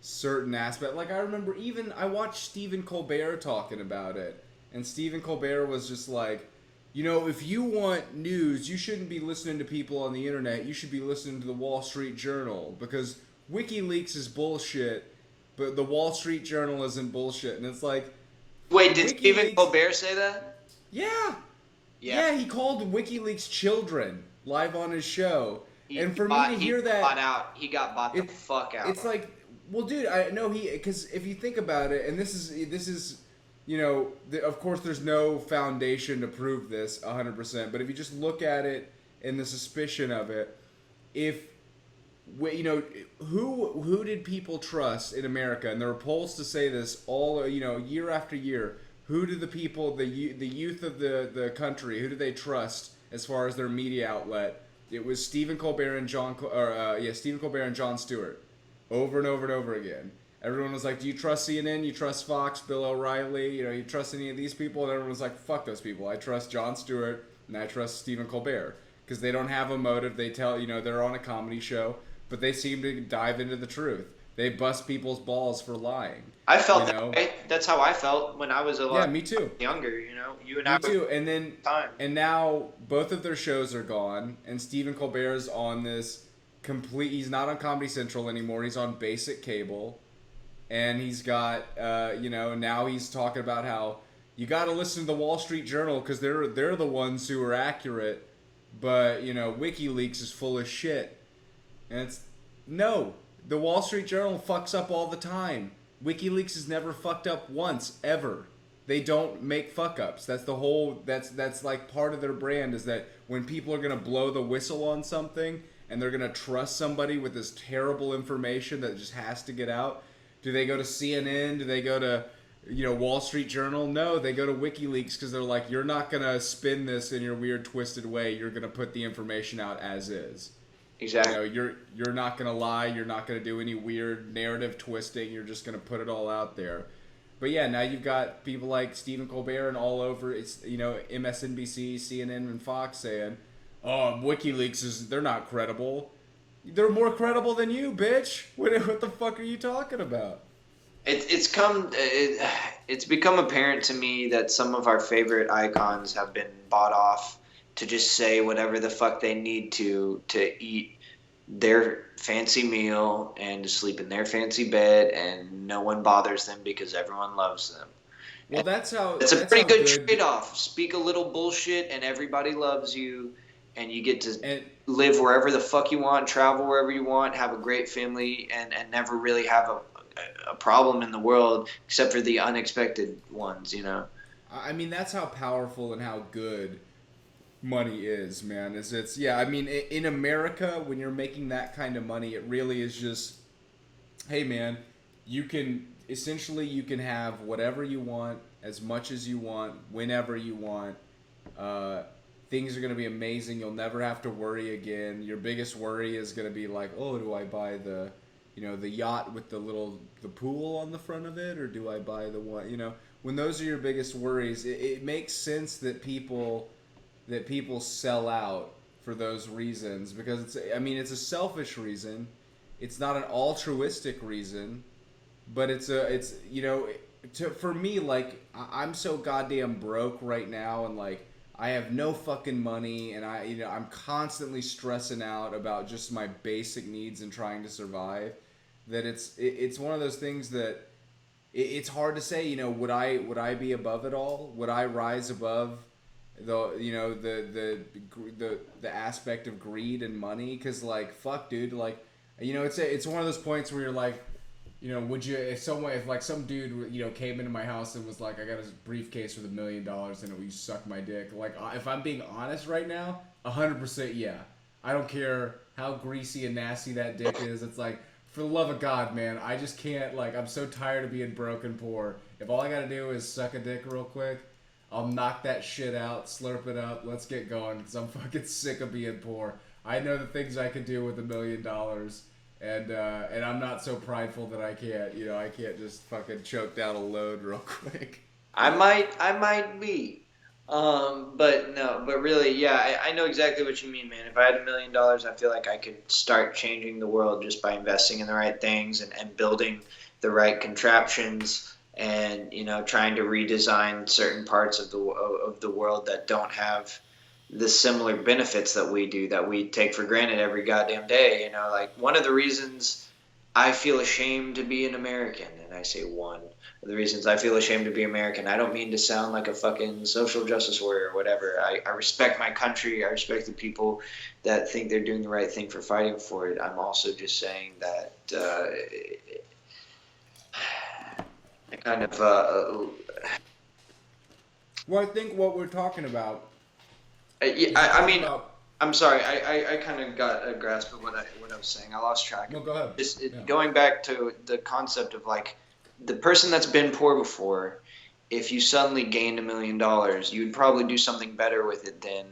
[SPEAKER 1] certain aspects. Like, I remember I watched Stephen Colbert talking about it, and Stephen Colbert was just like, if you want news, you shouldn't be listening to people on the internet, you should be listening to the Wall Street Journal, because WikiLeaks is bullshit, but the Wall Street Journal isn't bullshit. And it's like,
[SPEAKER 2] wait, did Stephen Colbert say that?
[SPEAKER 1] Yeah, he called WikiLeaks children live on his show.
[SPEAKER 2] He got bought the fuck out.
[SPEAKER 1] It's like, well, dude, I know because if you think about it, and this is, of course there's no foundation to prove this 100%, but if you just look at it and the suspicion of it, who did people trust in America? And there are polls to say this all, year after year. Who do the people, the youth of the country, who do they trust as far as their media outlet? It was Stephen Colbert and Jon Stewart, over and over and over again. everyone was like, do you trust CNN? You trust Fox, Bill O'Reilly? You know, you trust any of these people? And everyone was like, fuck those people. I trust Jon Stewart and I trust Stephen Colbert because they don't have a motive. They tell, you know, they're on a comedy show, but they seem to dive into the truth. They bust people's balls for lying.
[SPEAKER 2] I felt
[SPEAKER 1] you know?
[SPEAKER 2] that way. That's how I felt when I was a lot
[SPEAKER 1] me too.
[SPEAKER 2] younger, you know. You and
[SPEAKER 1] Me
[SPEAKER 2] I
[SPEAKER 1] too. And then
[SPEAKER 2] time.
[SPEAKER 1] and now both of their shows are gone, and Stephen Colbert's on this complete. He's not on Comedy Central anymore. He's on basic cable, and he's got you know, now he's talking about how you got to listen to the Wall Street Journal because they're the ones who are accurate, but you know, WikiLeaks is full of shit, and it's no. The Wall Street Journal fucks up all the time. WikiLeaks has never fucked up once, ever. They don't make fuck ups. That's the whole, that's like part of their brand, is that when people are going to blow the whistle on something and they're going to trust somebody with this terrible information that just has to get out, do they go to CNN? Do they go to, you know, Wall Street Journal? No, they go to WikiLeaks because they're like, you're not going to spin this in your weird twisted way. You're going to put the information out as is.
[SPEAKER 2] Exactly.
[SPEAKER 1] You know, you're not gonna lie. You're not gonna do any weird narrative twisting. You're just gonna put it all out there. But yeah, now you've got people like Stephen Colbert and all over. It's, you know, MSNBC, CNN, and Fox saying, "Oh, WikiLeaks they're not credible. They're more credible than you, bitch. What the fuck are you talking about?"
[SPEAKER 2] It's become apparent to me that some of our favorite icons have been bought off to just say whatever the fuck they need to eat their fancy meal and to sleep in their fancy bed, and no one bothers them because everyone loves them.
[SPEAKER 1] Well,
[SPEAKER 2] and
[SPEAKER 1] that's how.
[SPEAKER 2] It's a pretty good trade-off. Speak a little bullshit and everybody loves you, and you get to live wherever the fuck you want, travel wherever you want, have a great family, and never really have a problem in the world except for the unexpected ones, you know?
[SPEAKER 1] I mean, that's how powerful and how good money is, man. It's yeah, I mean, in America, when you're making that kind of money, it really is just, hey man, you can have whatever you want, as much as you want, whenever you want. Things are going to be amazing. You'll never have to worry again. Your biggest worry is going to be like, oh, do I buy the, you know, the yacht with the pool on the front of it, or do I buy the one, you know? When those are your biggest worries, it makes sense that people sell out for those reasons, because it's a selfish reason. It's not an altruistic reason, but for me, like, I'm so goddamn broke right now, and like I have no fucking money, and I'm constantly stressing out about just my basic needs and trying to survive, that it's one of those things that it's hard to say, you know, would I be above it all? Would I rise above the aspect of greed and money? Because like, fuck, dude, like, you know, it's one of those points where you're like, you know, would you, if some dude, you know, came into my house and was like, I got a briefcase with $1 million in it, will you suck my dick? Like, if I'm being honest right now, 100% yeah. I don't care how greasy and nasty that dick is. It's like, for the love of God, man, I just can't, like, I'm so tired of being broke and poor. If all I gotta do is suck a dick real quick, I'll knock that shit out, slurp it up, let's get going, because I'm fucking sick of being poor. I know the things I could do with $1 million, and I'm not so prideful that I can't just fucking choke down a load real quick.
[SPEAKER 2] I might be. But really, yeah, I know exactly what you mean, man. If I had $1 million, I feel like I could start changing the world just by investing in the right things and building the right contraptions, and, you know, trying to redesign certain parts of the world that don't have the similar benefits that we do, that we take for granted every goddamn day. You know, like, one of the reasons I feel ashamed to be an American, and I say one of the reasons I feel ashamed to be American, I don't mean to sound like a fucking social justice warrior or whatever. I respect my country. I respect the people that think they're doing the right thing for fighting for it. I'm also just saying that kind of
[SPEAKER 1] well, I think what we're talking about.
[SPEAKER 2] I mean, I'm sorry. I kind of got a grasp of what I was saying. I lost track.
[SPEAKER 1] No, go ahead.
[SPEAKER 2] Going back to the concept of, like, the person that's been poor before, if you suddenly gained $1 million, you'd probably do something better with it than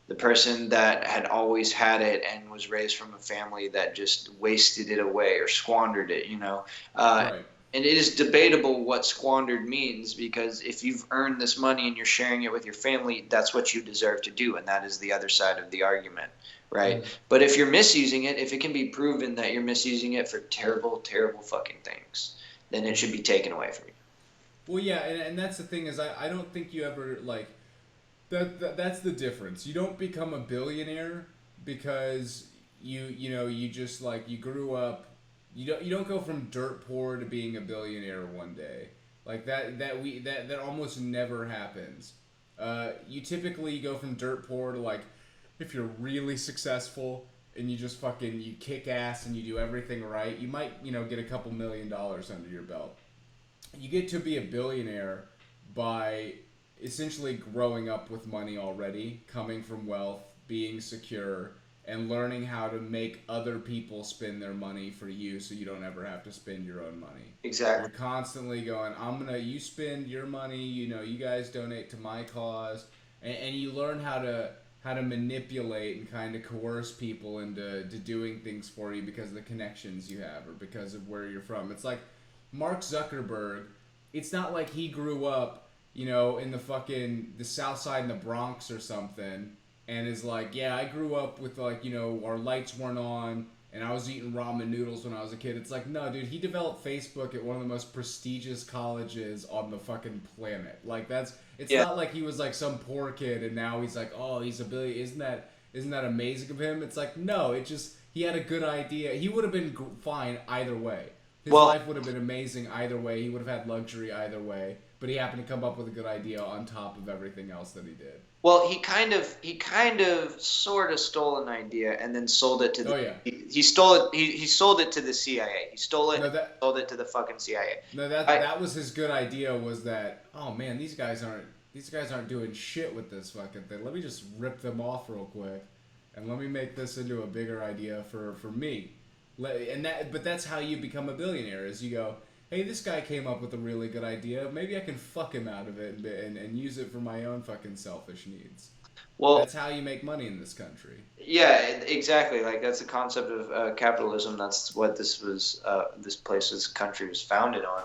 [SPEAKER 2] the person that had always had it and was raised from a family that just wasted it away or squandered it, you know.
[SPEAKER 1] Right.
[SPEAKER 2] And it is debatable what squandered means, because if you've earned this money and you're sharing it with your family, that's what you deserve to do, and that is the other side of the argument, right?
[SPEAKER 1] Mm.
[SPEAKER 2] But if you're misusing it, if it can be proven that you're misusing it for terrible, terrible fucking things, then it should be taken away from you.
[SPEAKER 1] Well, yeah, and that's the thing is I don't think you ever like that's the difference. You don't become a billionaire because you just like you grew up. You don't go from dirt poor to being a billionaire one day. Like that almost never happens. You typically go from dirt poor to like if you're really successful and you just fucking you kick ass and you do everything right, you might get a couple $1,000,000 under your belt. You get to be a billionaire by essentially growing up with money already, coming from wealth, being secure, and learning how to make other people spend their money for you so you don't ever have to spend your own money.
[SPEAKER 2] Exactly.
[SPEAKER 1] You're constantly going, you spend your money, you guys donate to my cause, and you learn how to manipulate and kind of coerce people into doing things for you because of the connections you have or because of where you're from. It's like Mark Zuckerberg, it's not like he grew up, in the South Side in the Bronx or something, and is like, yeah, I grew up with like, our lights weren't on, and I was eating ramen noodles when I was a kid. It's like, no, dude, he developed Facebook at one of the most prestigious colleges on the fucking planet. Like it's not like he was like some poor kid and now he's like, oh, he's a billion. Isn't that amazing of him? It's like, no, he had a good idea. He would have been fine either way. His life would have been amazing either way. He would have had luxury either way. But he happened to come up with a good idea on top of everything else that he did.
[SPEAKER 2] Well, he kind of sort of stole an idea and then sold it to the.
[SPEAKER 1] Oh yeah.
[SPEAKER 2] He stole it. He sold it to the CIA. He stole it.
[SPEAKER 1] No,
[SPEAKER 2] sold it to the fucking CIA.
[SPEAKER 1] No, that was his good idea. Was that? Oh man, these guys aren't doing shit with this fucking thing. Let me just rip them off real quick, and let me make this into a bigger idea for me. But that's how you become a billionaire. Is you go, hey, this guy came up with a really good idea. Maybe I can fuck him out of it and use it for my own fucking selfish needs. Well, that's how you make money in this country.
[SPEAKER 2] Yeah, exactly. Like that's the concept of capitalism. That's what this country was founded on.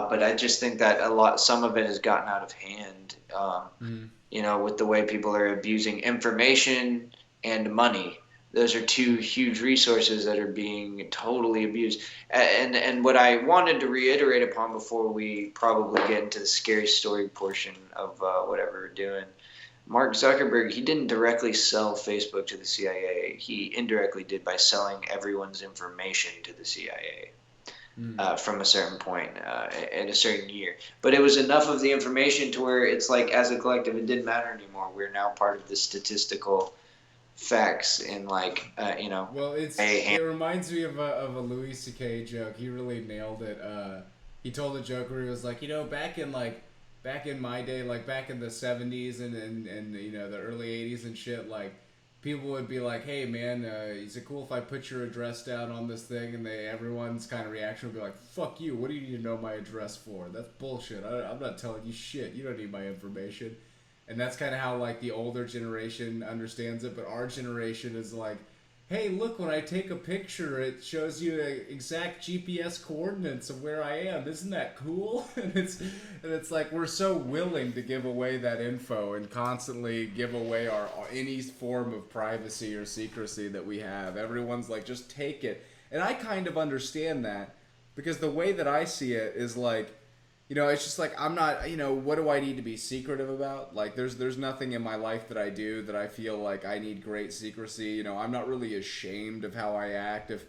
[SPEAKER 2] But I just think that some of it has gotten out of hand. With the way people are abusing information and money. Those are two huge resources that are being totally abused. And what I wanted to reiterate upon before we probably get into the scary story portion of whatever we're doing, Mark Zuckerberg, he didn't directly sell Facebook to the CIA. He indirectly did by selling everyone's information to the CIA from a certain point in a certain year. But it was enough of the information to where it's like, as a collective, it didn't matter anymore. We're now part of the statistical facts in
[SPEAKER 1] Well, it reminds me of a Louis C.K. joke. He really nailed it. He told a joke where he was like, back in my day, like back in the 70s and the early 80s and shit, like people would be like, hey man, is it cool if I put your address down on this thing? And everyone's kind of reaction would be like, fuck you, what do you need to know my address for? That's bullshit. I'm not telling you shit. You don't need my information. And that's kind of how, like, the older generation understands it. But our generation is like, hey, look, when I take a picture, it shows you the exact GPS coordinates of where I am. Isn't that cool? And it's like we're so willing to give away that info and constantly give away our any form of privacy or secrecy that we have. Everyone's like, just take it. And I kind of understand that because the way that I see it is like, it's just like I'm not, what do I need to be secretive about? Like there's nothing in my life that I do that I feel like I need great secrecy. I'm not really ashamed of how I act. If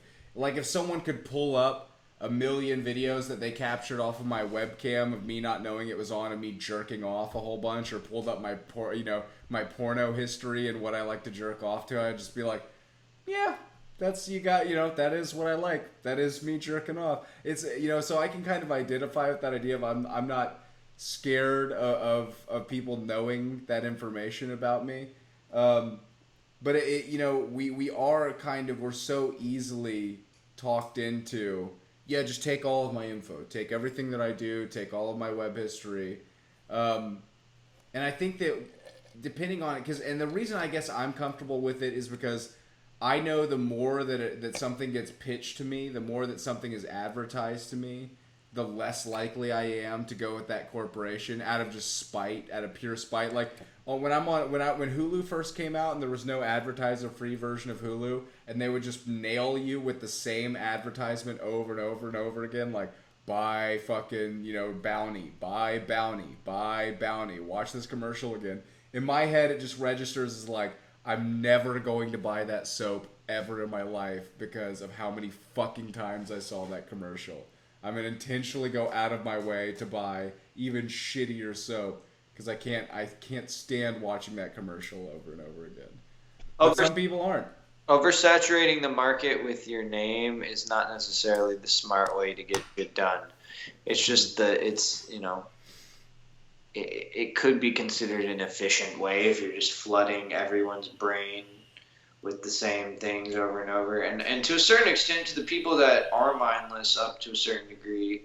[SPEAKER 1] someone could pull up 1 million videos that they captured off of my webcam of me not knowing it was on and me jerking off a whole bunch, or pulled up my porno history and what I like to jerk off to, I'd just be like, yeah. That is what I like. That is me jerking off. It's, so I can kind of identify with that idea of I'm not scared of people knowing that information about me. But we're so easily talked into, just take all of my info, take everything that I do, take all of my web history. And I think that depending on it, and the reason I guess I'm comfortable with it is because I know the more that something gets pitched to me, the more that something is advertised to me, the less likely I am to go with that corporation out of just spite, out of pure spite. Like when Hulu first came out and there was no advertiser-free version of Hulu, and they would just nail you with the same advertisement over and over and over again, like buy fucking bounty, buy bounty, buy bounty. Watch this commercial again. In my head, it just registers as like I'm never going to buy that soap ever in my life because of how many fucking times I saw that commercial. I'm gonna intentionally go out of my way to buy even shittier soap because I can't stand watching that commercial over and over again. But some people aren't.
[SPEAKER 2] Oversaturating the market with your name is not necessarily the smart way to get it done. It's just it could be considered an efficient way if you're just flooding everyone's brain with the same things over and over. And to a certain extent, to the people that are mindless up to a certain degree,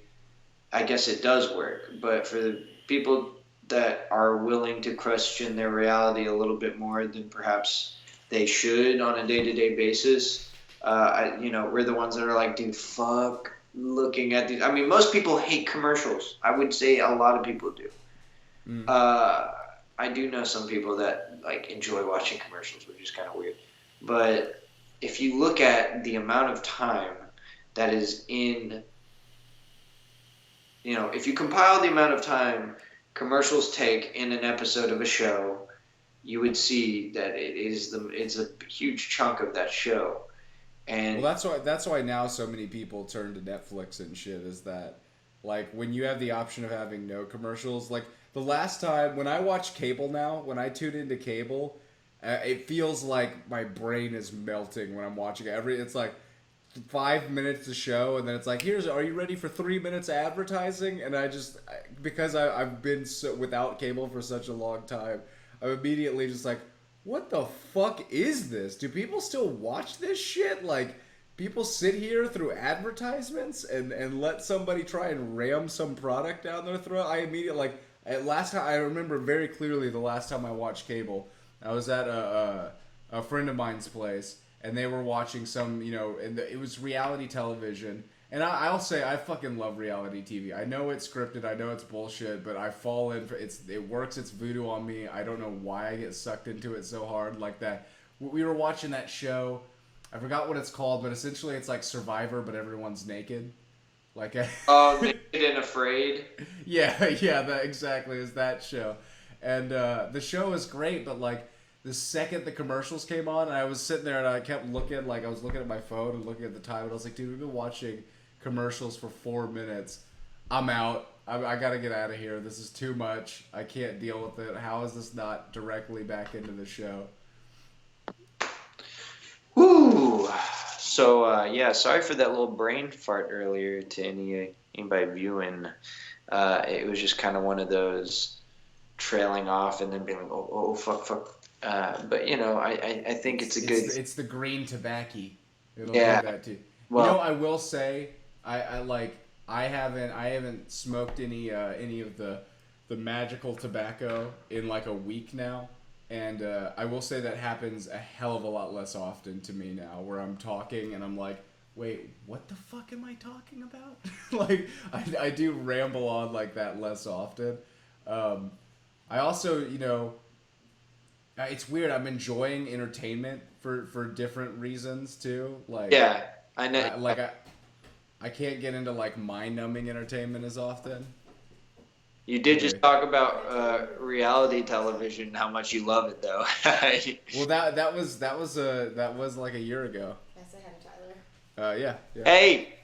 [SPEAKER 2] I guess it does work. But for the people that are willing to question their reality a little bit more than perhaps they should on a day-to-day basis, we're the ones that are like, dude, fuck looking at these. I mean, most people hate commercials. I would say a lot of people do. I do know some people that like enjoy watching commercials, which is kind of weird. But if you look at the amount of time that is in, if you compile the amount of time commercials take in an episode of a show, you would see that it's a huge chunk of that show. And
[SPEAKER 1] well, that's why now so many people turn to Netflix and shit, is that like when you have the option of having no commercials, like the last time when I watch cable now, when I tune into cable, it feels like my brain is melting when I'm watching it. It's like 5 minutes to show, and then it's like, are you ready for 3 minutes advertising? And because I've been without cable for such a long time, I'm immediately just like, what the fuck is this? Do people still watch this shit? Like, people sit here through advertisements and let somebody try and ram some product down their throat? I immediately, last time, I remember very clearly the last time I watched cable, I was at a friend of mine's place, and they were watching some, it was reality television. And I'll say I fucking love reality TV. I know it's scripted, I know it's bullshit, but I fall in for it works its voodoo on me. I don't know why I get sucked into it so hard like that. We were watching that show. I forgot what it's called, but essentially it's like Survivor, but everyone's naked. Like
[SPEAKER 2] Naked and Afraid.
[SPEAKER 1] Yeah, that exactly is that show. And the show is great, but like the second the commercials came on, and I was sitting there and I kept looking, like I was looking at my phone and looking at the time, and I was like, dude, we've been watching commercials for 4 minutes. I'm out. I gotta get out of here. This is too much. I can't deal with it. How is this not directly back into the show?
[SPEAKER 2] Woo! So sorry for that little brain fart earlier to anybody viewing. It was just kind of one of those trailing off and then being like, oh fuck. But I think it's good.
[SPEAKER 1] It's the green tobacco. It'll do that too.
[SPEAKER 2] Well,
[SPEAKER 1] I will say I haven't smoked any of the magical tobacco in like a week now, and I will say that happens a hell of a lot less often to me now, where I'm talking and I'm like, wait, what the fuck am I talking about? Like I do ramble on like that less often. I also, it's weird. I'm enjoying entertainment for different reasons too. Like
[SPEAKER 2] I know.
[SPEAKER 1] I can't get into like mind-numbing entertainment as often.
[SPEAKER 2] You did just talk about reality television, how much you love it, though.
[SPEAKER 1] Well, that was like a year ago.
[SPEAKER 4] Yes, I had Tyler.
[SPEAKER 1] Yeah.
[SPEAKER 2] Hey,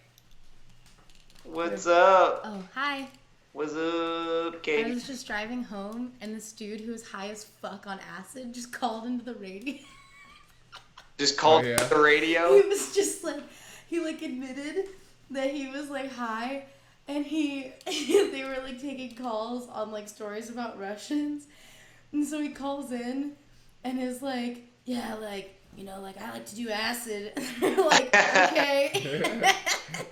[SPEAKER 2] what's up?
[SPEAKER 4] Oh, hi.
[SPEAKER 2] What's up, Katie?
[SPEAKER 4] I was just driving home, and this dude who was high as fuck on acid just called into the radio.
[SPEAKER 2] Just called the radio?
[SPEAKER 4] He was just like, he like admitted that he was like high, and they were like taking calls on like stories about Russians, and so he calls in, and is like, yeah, like, like I like to do acid. And they're like, okay.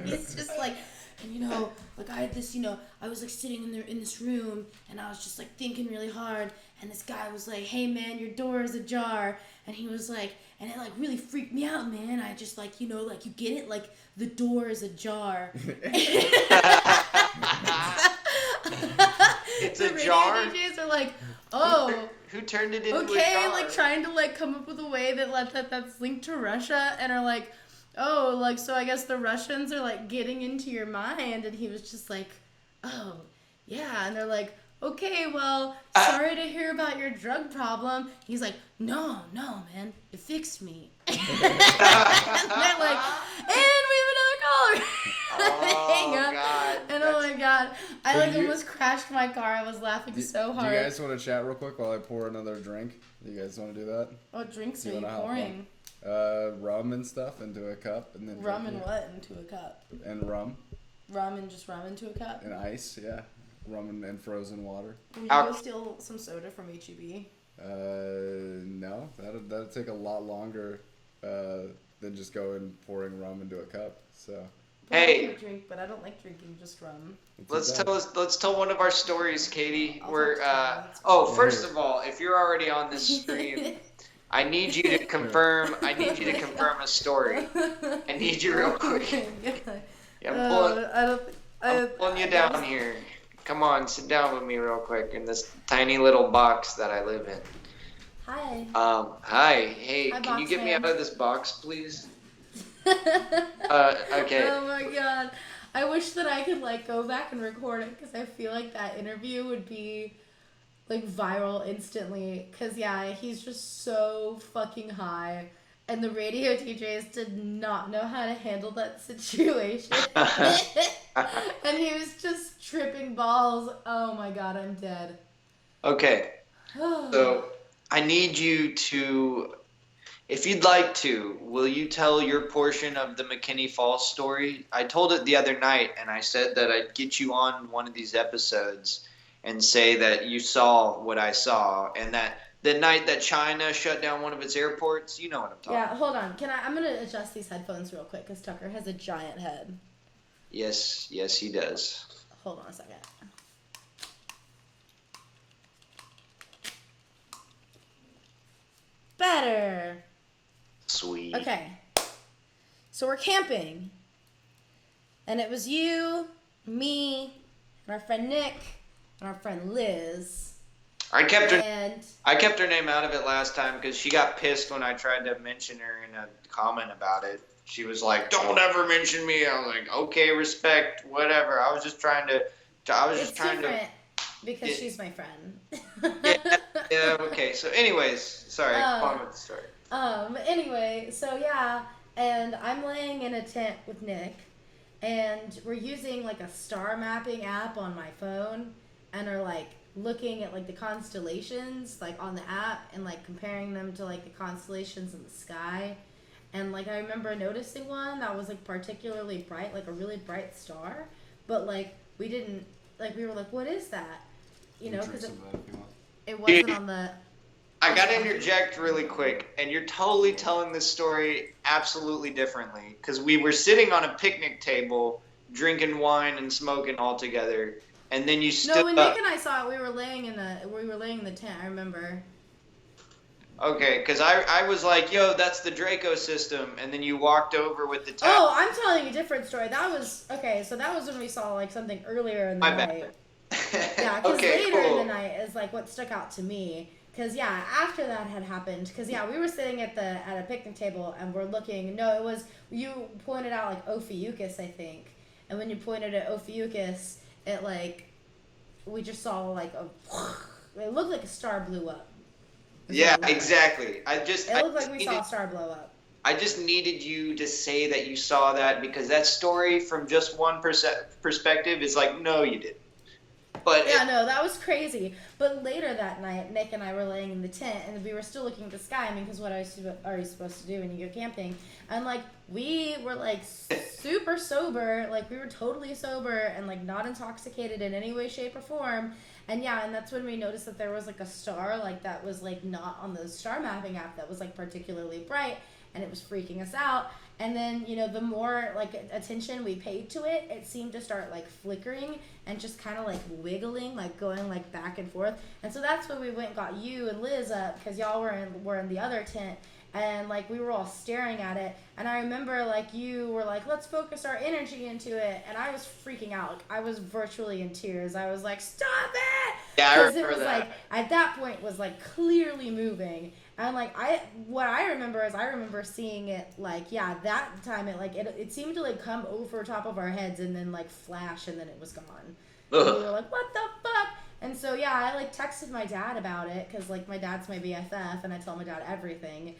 [SPEAKER 4] He's just like, and like I had this, I was like sitting in this room, and I was just like thinking really hard, and this guy was like, hey man, your door is ajar, and he was like, and it like really freaked me out, man. I just like, like you get it, like the door is ajar.
[SPEAKER 2] It's
[SPEAKER 4] the
[SPEAKER 2] a
[SPEAKER 4] radio
[SPEAKER 2] jar?
[SPEAKER 4] DJs are like, oh,
[SPEAKER 2] Who turned it into a
[SPEAKER 4] okay,
[SPEAKER 2] jar?
[SPEAKER 4] like trying to like come up with a way that's linked to Russia, and are like, oh, like so I guess the Russians are like getting into your mind, and he was just like, oh, yeah, and they're like, okay, well, sorry to hear about your drug problem. He's like, no, man, it fixed me. And they're like, and we have another caller. Hang up.
[SPEAKER 2] God.
[SPEAKER 4] And oh my god, I
[SPEAKER 1] So
[SPEAKER 4] like
[SPEAKER 1] you-
[SPEAKER 4] almost crashed my car. I was laughing so
[SPEAKER 1] Do
[SPEAKER 4] hard.
[SPEAKER 1] you guys want to chat real quick while I pour another drink? Do you guys want to do that?
[SPEAKER 4] What drinks
[SPEAKER 1] You
[SPEAKER 4] are you
[SPEAKER 1] wanna hop
[SPEAKER 4] pouring?
[SPEAKER 1] Rum and stuff into a cup, and then
[SPEAKER 4] Rum
[SPEAKER 1] drink
[SPEAKER 4] and
[SPEAKER 1] it.
[SPEAKER 4] what into a cup?
[SPEAKER 1] And rum
[SPEAKER 4] Rum into a cup?
[SPEAKER 1] and ice, yeah. Rum and frozen water.
[SPEAKER 4] Will you
[SPEAKER 2] Out.
[SPEAKER 4] go steal some soda from HEB?
[SPEAKER 1] No, that'd take a lot longer than just going pouring rum into a cup. So
[SPEAKER 4] But
[SPEAKER 2] Hey.
[SPEAKER 4] I like drink, but I don't like drinking just rum.
[SPEAKER 2] Let's tell one of our stories, Katie.
[SPEAKER 4] I'll
[SPEAKER 2] We're
[SPEAKER 4] talk to you.
[SPEAKER 2] first of all, if you're already on this stream, I need you to confirm a story. I need you real quick. Yeah, I'm pulling you down here. Come on, sit down with me real quick in this tiny little box that I live in.
[SPEAKER 4] Hi.
[SPEAKER 2] Hi, hey,
[SPEAKER 4] Hi,
[SPEAKER 2] can you
[SPEAKER 4] box
[SPEAKER 2] get me
[SPEAKER 4] man.
[SPEAKER 2] out of this box, please? Okay.
[SPEAKER 4] Oh my god. I wish that I could like go back and record it because I feel like that interview would be like viral instantly. Cause yeah, he's just so fucking high. And the radio DJs did not know how to handle that situation. And he was just tripping balls. Oh my god, I'm dead.
[SPEAKER 2] Okay. So I need you to, if you'd like to, will you tell your portion of the McKinney Falls story? I told it the other night, and I said that I'd get you on one of these episodes and say that you saw what I saw, and that the night that China shut down one of its airports, you know what I'm talking
[SPEAKER 4] Yeah,
[SPEAKER 2] about.
[SPEAKER 4] hold on. I'm gonna adjust these headphones real quick because Tucker has a giant head.
[SPEAKER 2] Yes, he does.
[SPEAKER 4] Hold on a second. Better.
[SPEAKER 2] Sweet.
[SPEAKER 4] Okay. So we're camping. And it was you, me, and our friend Nick, and our friend Liz.
[SPEAKER 2] I kept her
[SPEAKER 4] And
[SPEAKER 2] name out of it last time because she got pissed when I tried to mention her in a comment about it. She was like, "Don't ever mention me." I was like, "Okay, respect, whatever." I was just trying to.
[SPEAKER 4] it's different because
[SPEAKER 2] Yeah.
[SPEAKER 4] she's my friend.
[SPEAKER 2] Yeah. Okay. So, anyways, sorry. Go on with the story.
[SPEAKER 4] Anyway, so yeah, and I'm laying in a tent with Nick, and we're using like a star mapping app on my phone, and are like looking at like the constellations like on the app and like comparing them to like the constellations in the sky. And like I remember noticing one that was like particularly bright, like a really bright star, but like we didn't like we were like, what is that? You know, because it wasn't on the.
[SPEAKER 2] I got to interject really quick, and you're totally telling this story absolutely differently because we were sitting on a picnic table, drinking wine and smoking all together, and then you stood
[SPEAKER 4] No, when
[SPEAKER 2] up.
[SPEAKER 4] Nick and I saw it, we were laying in the tent. I remember.
[SPEAKER 2] Okay, because I was like, yo, that's the Draco system, and then you walked over with the tab.
[SPEAKER 4] Oh, I'm telling a different story. That was okay. So that was when we saw like something earlier in the
[SPEAKER 2] My
[SPEAKER 4] night.
[SPEAKER 2] bad.
[SPEAKER 4] Yeah, because
[SPEAKER 2] Okay,
[SPEAKER 4] later
[SPEAKER 2] cool.
[SPEAKER 4] in the night is like what stuck out to me. Because yeah, after that had happened, because yeah, we were sitting at a picnic table and we're looking. No, it was you pointed out like Ophiuchus, I think, and when you pointed at Ophiuchus, it like we just saw like it looked like a star blew up.
[SPEAKER 2] Yeah, exactly.
[SPEAKER 4] It looked like we saw a star blow up.
[SPEAKER 2] I just needed you to say that you saw that because that story from just one perspective is like, no, you didn't. But
[SPEAKER 4] Yeah, no, that was crazy. But later that night, Nick and I were laying in the tent, and we were still looking at the sky. I mean, because what are you supposed to do when you go camping? And, like, we were, like, super sober. Like, we were totally sober and, like, not intoxicated in any way, shape, or form. And, yeah, and that's when we noticed that there was, like, a star, like, that was, like, not on the star mapping app that was, like, particularly bright. and it was freaking us out. And then, you know, the more like attention we paid to it, it seemed to start like flickering and just kind of like wiggling, like going like back and forth. And so that's when we went and got you and Liz up, because y'all were in the other tent, and like we were all staring at it. And I remember like you were like, let's focus our energy into it, and I was freaking out. Like, I was virtually in tears. I was like, stop it!
[SPEAKER 2] Yeah, I
[SPEAKER 4] Because it
[SPEAKER 2] remember
[SPEAKER 4] was
[SPEAKER 2] that.
[SPEAKER 4] like at that point was like clearly moving. And like what I remember is I remember seeing it like, yeah, that time it seemed to like come over top of our heads and then like flash, and then it was gone. And we were like, what the fuck? And so yeah, I like texted my dad about it, because like my dad's my BFF and I tell my dad everything.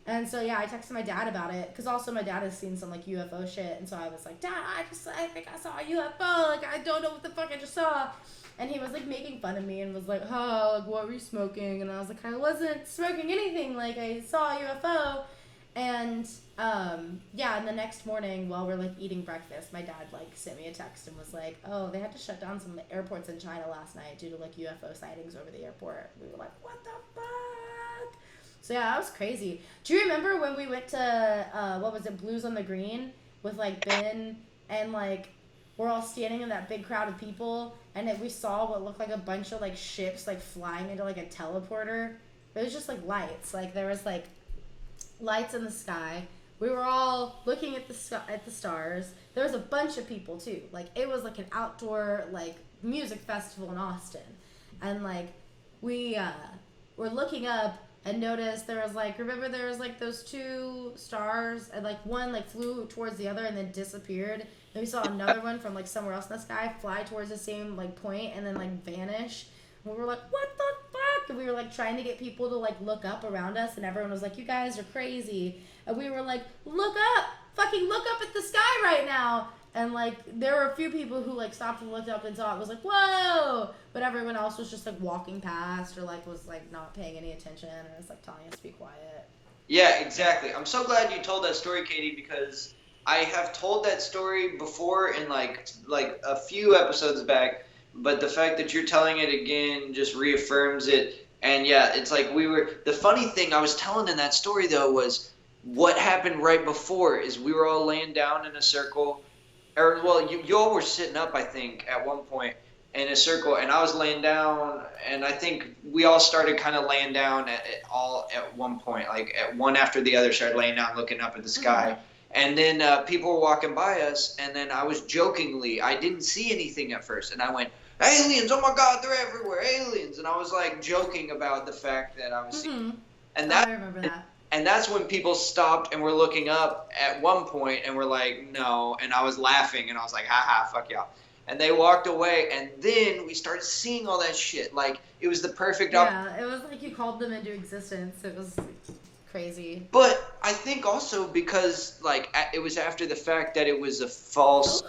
[SPEAKER 4] And so yeah, I texted my dad about it, because also my dad has seen some like UFO shit, and so I was like, Dad, I think I saw a UFO, like I don't know what the fuck I just saw. And he was like making fun of me and was like, oh, like what were you smoking? And I was like, I wasn't smoking anything, like I saw a UFO. And yeah, and the next morning while we're like eating breakfast, my dad like sent me a text and was like, oh, they had to shut down some airports in China last night due to like UFO sightings over the airport. We were like, what the fuck? So yeah, that was crazy. Do you remember when we went to what was it, Blues on the Green with like Ben, and like we're all standing in that big crowd of people, and then we saw what looked like a bunch of like ships like flying into like a teleporter. It was just like lights. Like there was like lights in the sky. We were all looking at the stars. There was a bunch of people too. Like it was like an outdoor like music festival in Austin, and like we were looking up and noticed there was like, remember there was like those two stars, and like one like flew towards the other and then disappeared. And we saw another one from like somewhere else in the sky fly towards the same like point and then like vanish. And we were like, what the fuck? And we were like trying to get people to like look up around us, and everyone was like, you guys are crazy. And we were like, look up, fucking look up at the sky right now. And like there were a few people who like stopped and looked up and saw it, was like, whoa, but everyone else was just like walking past, or like was like not paying any attention, or was like telling us to be quiet.
[SPEAKER 2] Yeah, exactly. I'm so glad you told that story, Katie, because I have told that story before in like a few episodes back, but the fact that you're telling it again just reaffirms it. And yeah, it's like the funny thing I was telling in that story though was what happened right before is we were all laying down in a circle, or well, you all were sitting up, I think, at one point in a circle, and I was laying down, and I think we all started kind of laying down at one point, like at one after the other started laying down looking up at the sky. Mm-hmm. And then people were walking by us, and then I was jokingly, I didn't see anything at first, and I went, aliens, oh my God, they're everywhere, aliens. And I was like joking about the fact that I was seeing. And
[SPEAKER 4] I remember that.
[SPEAKER 2] And that's when people stopped and were looking up at one point and were like, no. And I was laughing, and I was like, haha, fuck y'all. And they walked away, and then we started seeing all that shit. Like, it was the perfect
[SPEAKER 4] Yeah, it was like you called them into existence. It was crazy.
[SPEAKER 2] But I think also because, like, it was after the fact that it was a false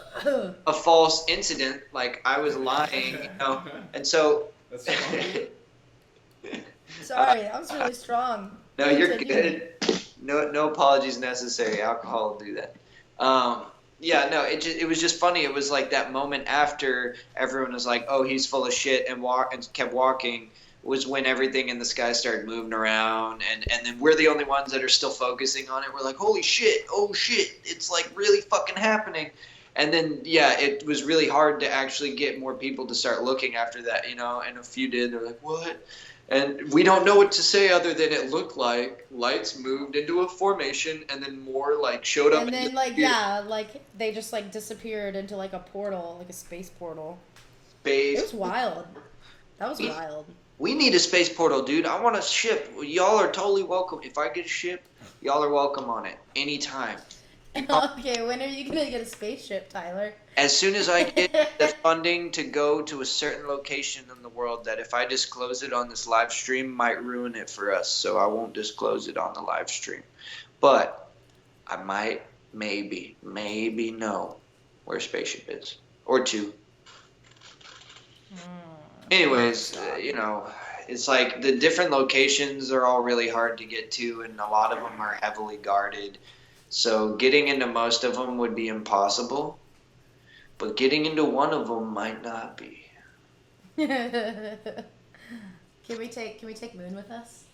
[SPEAKER 2] incident. Like, I was lying, you know. And so...
[SPEAKER 1] That's funny.
[SPEAKER 4] Sorry, that was really strong.
[SPEAKER 2] No, you're good. No apologies necessary. Alcohol will do that. Yeah, no, it was just funny. It was like that moment after everyone was like, "Oh, he's full of shit," and kept walking, was when everything in the sky started moving around, and then we're the only ones that are still focusing on it. We're like, "Holy shit! Oh shit! It's like really fucking happening." And then yeah, it was really hard to actually get more people to start looking after that, you know. And a few did. They're like, "What?" And we don't know what to say other than it looked like lights moved into a formation, and then more like showed up.
[SPEAKER 4] And then like like they just like disappeared into like a portal, like a space portal.
[SPEAKER 2] Space.
[SPEAKER 4] It was wild. That was wild.
[SPEAKER 2] We need a space portal, dude. I want a ship. Y'all are totally welcome. If I get a ship, y'all are welcome on it anytime.
[SPEAKER 4] Okay, when are you gonna get a spaceship, Tyler?
[SPEAKER 2] As soon as I get the funding to go to a certain location in the world that if I disclose it on this live stream might ruin it for us, so I won't disclose it on the live stream. But I might, maybe know where a spaceship is. Or two. Anyways, you know, it's like the different locations are all really hard to get to, and a lot of them are heavily guarded. So getting into most of them would be impossible. But getting into one of them might not be.
[SPEAKER 4] Can we take Moon with us?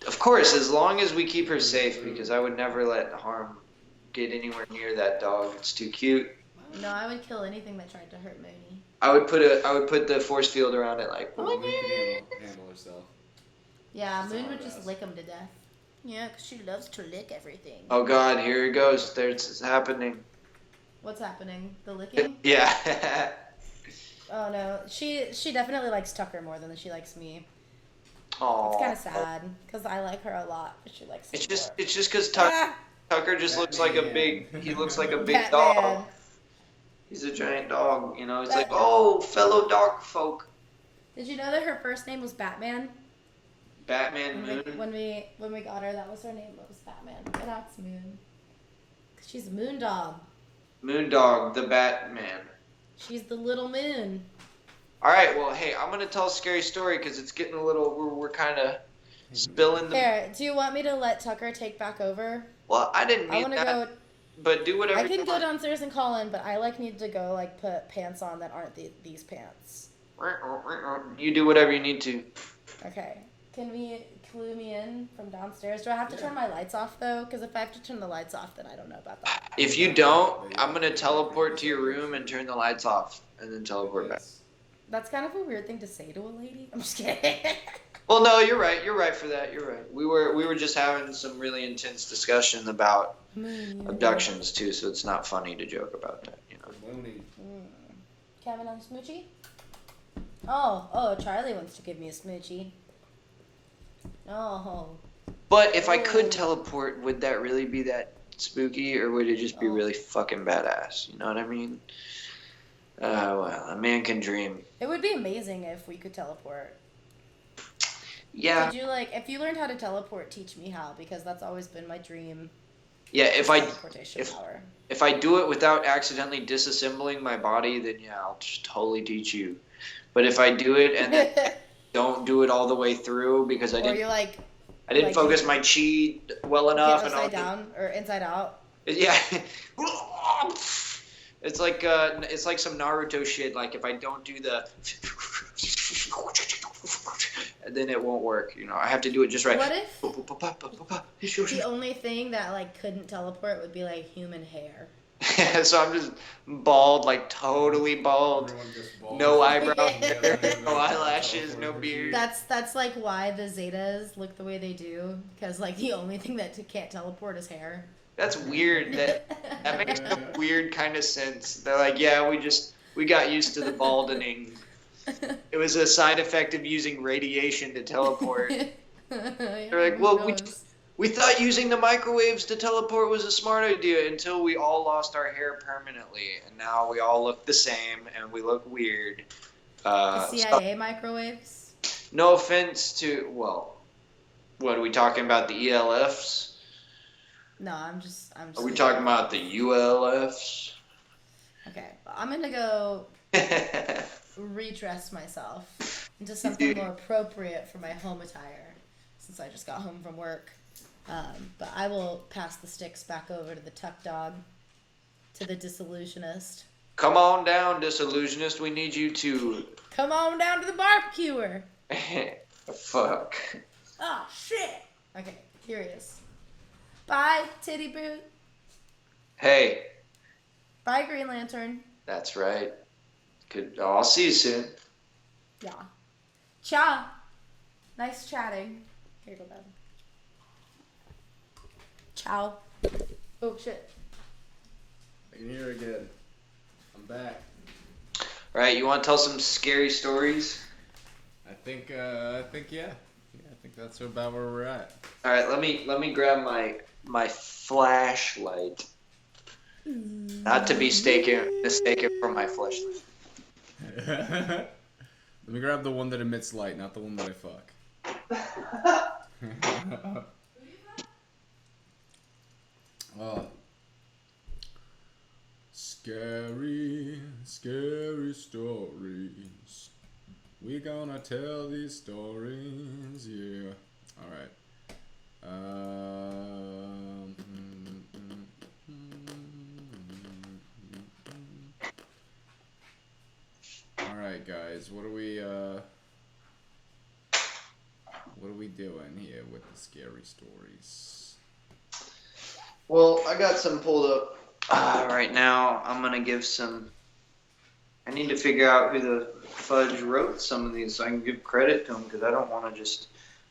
[SPEAKER 2] Of course, as long as we keep her safe, because I would never let harm get anywhere near that dog. It's too cute.
[SPEAKER 4] No, I would kill anything that tried to hurt Mooney.
[SPEAKER 2] I would put the force field around it like.
[SPEAKER 1] Moon can handle herself.
[SPEAKER 4] Yeah,
[SPEAKER 1] That's
[SPEAKER 4] Moon
[SPEAKER 1] all
[SPEAKER 4] would
[SPEAKER 1] it
[SPEAKER 4] just
[SPEAKER 1] does.
[SPEAKER 4] lick him to death. Yeah, 'cause she loves to lick everything.
[SPEAKER 2] Oh God, here it goes. There's it's happening.
[SPEAKER 4] What's happening? The licking?
[SPEAKER 2] Yeah.
[SPEAKER 4] Oh no, she definitely likes Tucker more than she likes me.
[SPEAKER 2] Aww.
[SPEAKER 4] It's kind of sad because I like her a lot, but she likes me
[SPEAKER 2] It's just
[SPEAKER 4] more.
[SPEAKER 2] because
[SPEAKER 4] Ah,
[SPEAKER 2] Tucker just looks like a
[SPEAKER 1] Batman.
[SPEAKER 2] big. He looks like a big
[SPEAKER 4] Batman.
[SPEAKER 2] dog. He's a giant dog. You know. It's like, oh, fellow dog folk.
[SPEAKER 4] Did you know that her first name was Batman?
[SPEAKER 2] Batman Moon.
[SPEAKER 4] When we got her, that was her name. It was Batman, and now it's Moon. 'Cause she's a moon dog.
[SPEAKER 2] Moon Dog, the Batman.
[SPEAKER 4] She's the little moon.
[SPEAKER 2] All right. Well, hey, I'm gonna tell a scary story because it's getting a little. We're kind of spilling the.
[SPEAKER 4] Here, do you want me to let Tucker take back over?
[SPEAKER 2] Well, I didn't
[SPEAKER 4] I
[SPEAKER 2] mean
[SPEAKER 4] want to
[SPEAKER 2] that.
[SPEAKER 4] go.
[SPEAKER 2] But do whatever.
[SPEAKER 4] I can
[SPEAKER 2] you
[SPEAKER 4] go
[SPEAKER 2] want.
[SPEAKER 4] downstairs and call in, but I need to go put pants on that aren't these pants.
[SPEAKER 2] You do whatever you need to.
[SPEAKER 4] Okay. Can we clue me in from downstairs? Do I have to turn my lights off though? Because if I have to turn the lights off, then I don't know about that.
[SPEAKER 2] If you don't, I'm gonna teleport to your room and turn the lights off, and then teleport back.
[SPEAKER 4] That's kind of a weird thing to say to a lady. I'm just kidding.
[SPEAKER 2] Well, no, you're right. You're right for that. You're right. We were just having some really intense discussion about abductions too, so it's not funny to joke about that, you know.
[SPEAKER 1] Mooney.
[SPEAKER 4] Kevin on smoochie? Oh, Charlie wants to give me a smoochie. Oh.
[SPEAKER 2] But if I could teleport, would that really be that spooky, or would it just be really fucking badass? You know what I mean? Well, a man can dream.
[SPEAKER 4] It would be amazing if we could teleport.
[SPEAKER 2] Yeah.
[SPEAKER 4] Did you if you learned how to teleport, teach me how, because that's always been my dream.
[SPEAKER 2] Yeah,
[SPEAKER 4] Teleportation power.
[SPEAKER 2] if I do it without accidentally disassembling my body, then yeah, I'll just totally teach you. But if I do it and then don't do it all the way through because I didn't focus my chi well enough
[SPEAKER 4] get upside down or inside out.
[SPEAKER 2] Yeah. It's like some Naruto shit. Like if I don't do the, then it won't work. You know, I have to do it just right.
[SPEAKER 4] What if the only thing that couldn't teleport would be human hair?
[SPEAKER 2] So I'm just bald, totally bald. No eyebrows, no eyelashes, no beard.
[SPEAKER 4] That's why the Zetas look the way they do, because the only thing that can't teleport is hair.
[SPEAKER 2] That's weird. That makes a weird kind of sense. They're like, yeah, we got used to the baldening. It was a side effect of using radiation to teleport. They're like, well, we thought using the microwaves to teleport was a smart idea until we all lost our hair permanently, and now we all look the same and we look weird.
[SPEAKER 4] The CIA microwaves?
[SPEAKER 2] No offense to, well, what are we talking about? The ELFs?
[SPEAKER 4] No, I'm just.
[SPEAKER 2] Are we talking about the ULFs?
[SPEAKER 4] Okay, I'm gonna go redress myself into something more appropriate for my home attire, since I just got home from work. But I will pass the sticks back over to the Tuck Dog, to the Disillusionist.
[SPEAKER 2] Come on down, Disillusionist. We need you to.
[SPEAKER 4] Come on down to the barbecuer.
[SPEAKER 2] Fuck.
[SPEAKER 4] Oh shit. Okay, here he is. Bye, Titty Boot.
[SPEAKER 2] Hey.
[SPEAKER 4] Bye, Green Lantern.
[SPEAKER 2] That's right. Good. Oh, I'll see you soon.
[SPEAKER 4] Yeah. Ciao. Nice chatting. Here you go, bud. Ciao. Oh, shit.
[SPEAKER 1] I can hear it again. I'm back.
[SPEAKER 2] All right, you want to tell some scary stories?
[SPEAKER 1] I think yeah. Yeah, I think that's about where we're at.
[SPEAKER 2] All right, let me grab my flashlight. Not to be mistaken for my flashlight.
[SPEAKER 1] Let me grab the one that emits light, not the one that I fuck. Oh. Scary, scary stories. We gonna tell these stories, yeah. Alright. Alright guys, what are are we doing here with the scary stories?
[SPEAKER 2] Well, I got some pulled up right now. I'm gonna give some. I need to figure out who the fudge wrote some of these so I can give credit to them, because I don't want to just.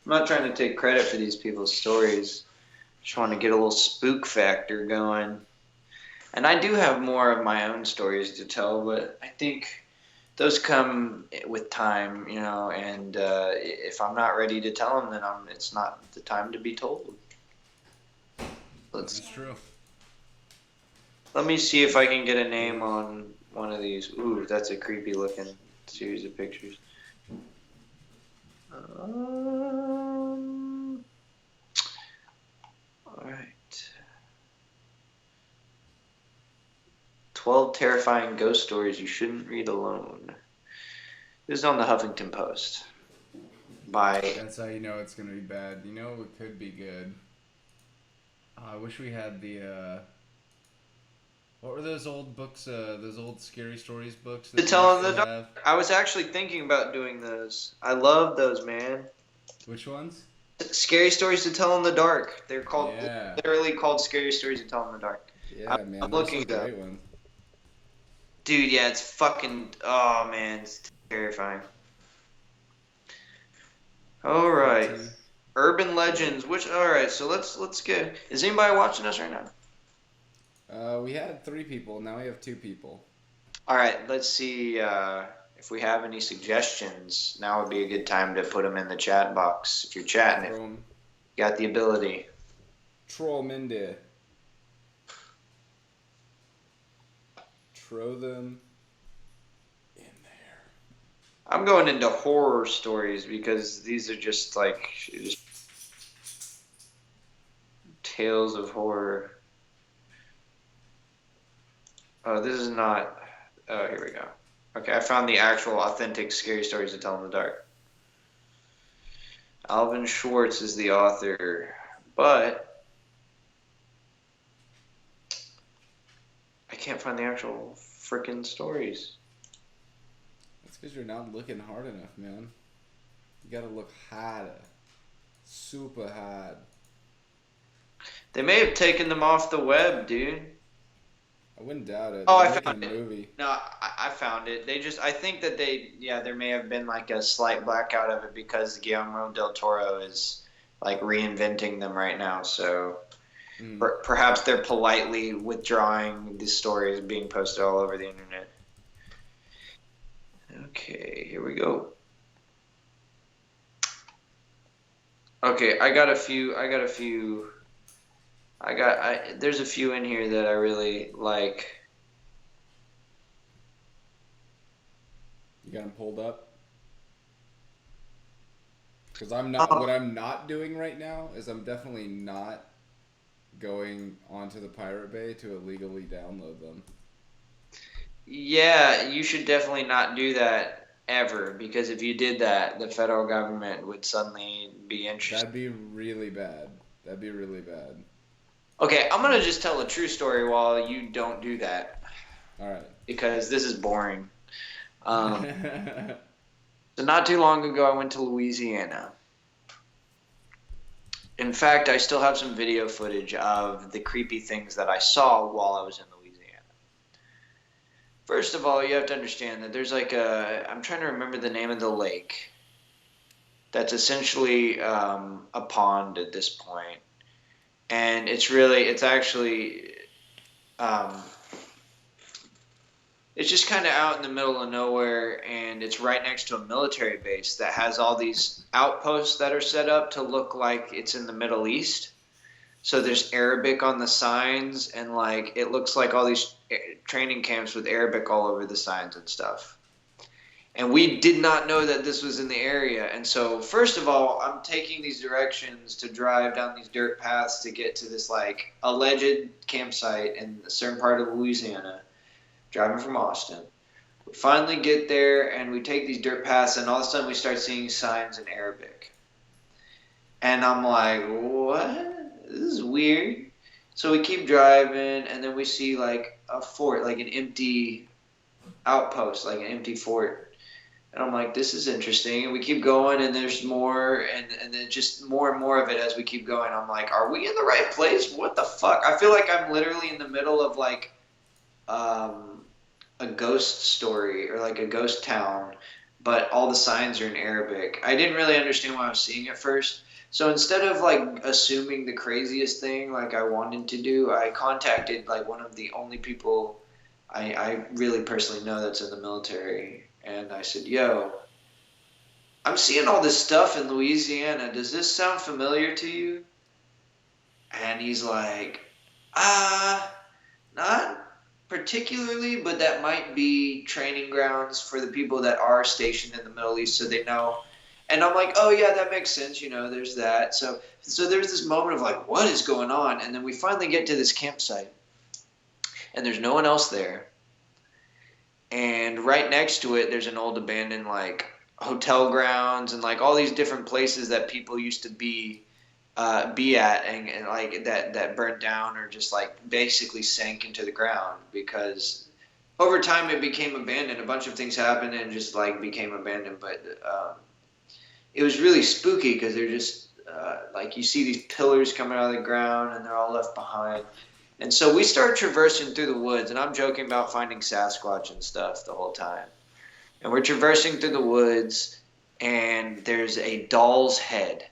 [SPEAKER 2] I'm not trying to take credit for these people's stories. Just want to get a little spook factor going. And I do have more of my own stories to tell, but I think those come with time, you know. And if I'm not ready to tell them, then it's not the time to be told.
[SPEAKER 1] That's true.
[SPEAKER 2] Let me see if I can get a name on one of these. Ooh, that's a creepy looking series of pictures. Alright. 12 terrifying ghost stories you shouldn't read alone. This is on the Huffington Post.
[SPEAKER 1] That's how you know it's gonna be bad. You know it could be good. I wish we had the what were those old books, those old scary stories books?
[SPEAKER 2] To Tell in the Dark. I was actually thinking about doing those. I love those, man.
[SPEAKER 1] Which ones?
[SPEAKER 2] Scary Stories to Tell in the Dark. They're called
[SPEAKER 1] Yeah.
[SPEAKER 2] literally called Scary Stories to Tell in the Dark.
[SPEAKER 1] Yeah, man.
[SPEAKER 2] I'm
[SPEAKER 1] Those
[SPEAKER 2] looking
[SPEAKER 1] are
[SPEAKER 2] at that.
[SPEAKER 1] great ones.
[SPEAKER 2] Dude, yeah, it's fucking. Oh man, it's terrifying. All right, urban legends. All right, so let's get. Is anybody watching us right now?
[SPEAKER 1] We had 3 people. Now we have 2 people.
[SPEAKER 2] All right, let's see if we have any suggestions. Now would be a good time to put them in the chat box. If you're chatting, if you got the ability.
[SPEAKER 1] Troll Mindy. Throw them in there.
[SPEAKER 2] I'm going into horror stories because these are just like tales of horror. Oh, this is not. Oh, here we go. Okay, I found the actual authentic Scary Stories to Tell in the Dark. Alvin Schwartz is the author, but I can't find the actual frickin' stories.
[SPEAKER 1] That's because you're not looking hard enough, man. You gotta look harder. Super hard.
[SPEAKER 2] They may have taken them off the web, dude.
[SPEAKER 1] I wouldn't doubt it.
[SPEAKER 2] Oh,
[SPEAKER 1] They're
[SPEAKER 2] I
[SPEAKER 1] making
[SPEAKER 2] found
[SPEAKER 1] a
[SPEAKER 2] it.
[SPEAKER 1] movie.
[SPEAKER 2] No, I found it. I think that there may have been like a slight blackout of it because Guillermo del Toro is like reinventing them right now. So perhaps they're politely withdrawing these stories being posted all over the internet. Okay, here we go. Okay, there's a few in here that I really like.
[SPEAKER 1] You got them pulled up? Because what I'm not doing right now is I'm definitely not going onto the Pirate Bay to illegally download them.
[SPEAKER 2] Yeah, you should definitely not do that ever, because if you did that, the federal government would suddenly be interested.
[SPEAKER 1] That'd be really bad. That'd be really bad.
[SPEAKER 2] Okay, I'm going to just tell a true story while you don't do that.
[SPEAKER 1] All right.
[SPEAKER 2] Because this is boring. So not too long ago, I went to Louisiana. In fact, I still have some video footage of the creepy things that I saw while I was in Louisiana. First of all, you have to understand that there's like I'm trying to remember the name of the lake. That's essentially a pond at this point. And it's just kind of out in the middle of nowhere, and it's right next to a military base that has all these outposts that are set up to look like it's in the Middle East. So there's Arabic on the signs, and like it looks like all these training camps with Arabic all over the signs and stuff. And we did not know that this was in the area. And so, first of all, I'm taking these directions to drive down these dirt paths to get to this like alleged campsite in a certain part of Louisiana, driving from Austin. We finally get there and we take these dirt paths, and all of a sudden we start seeing signs in Arabic. And I'm like, what? This is weird. So we keep driving, and then we see like a fort, like an empty outpost, like an empty fort. And I'm like, this is interesting. And we keep going, and there's more, and then just more and more of it as we keep going. I'm like, are we in the right place? What the fuck? I feel like I'm literally in the middle of like a ghost story or like a ghost town, but all the signs are in Arabic. I didn't really understand what I was seeing at first. So instead of like assuming the craziest thing like I wanted to do, I contacted like one of the only people I really personally know that's in the military. And I said, yo, I'm seeing all this stuff in Louisiana. Does this sound familiar to you? And he's like, not particularly, but that might be training grounds for the people that are stationed in the Middle East so they know. And I'm like, oh yeah, that makes sense, there's that. So there's this moment of like, what is going on? And then we finally get to this campsite and there's no one else there. And right next to it, there's an old abandoned like hotel grounds and like all these different places that people used to be at and like that burned down or just like basically sank into the ground because over time it became abandoned. A bunch of things happened and just like became abandoned. But it was really spooky because they're just like you see these pillars coming out of the ground and they're all left behind. And so we start traversing through the woods, and I'm joking about finding Sasquatch and stuff the whole time. And we're traversing through the woods, and there's a doll's head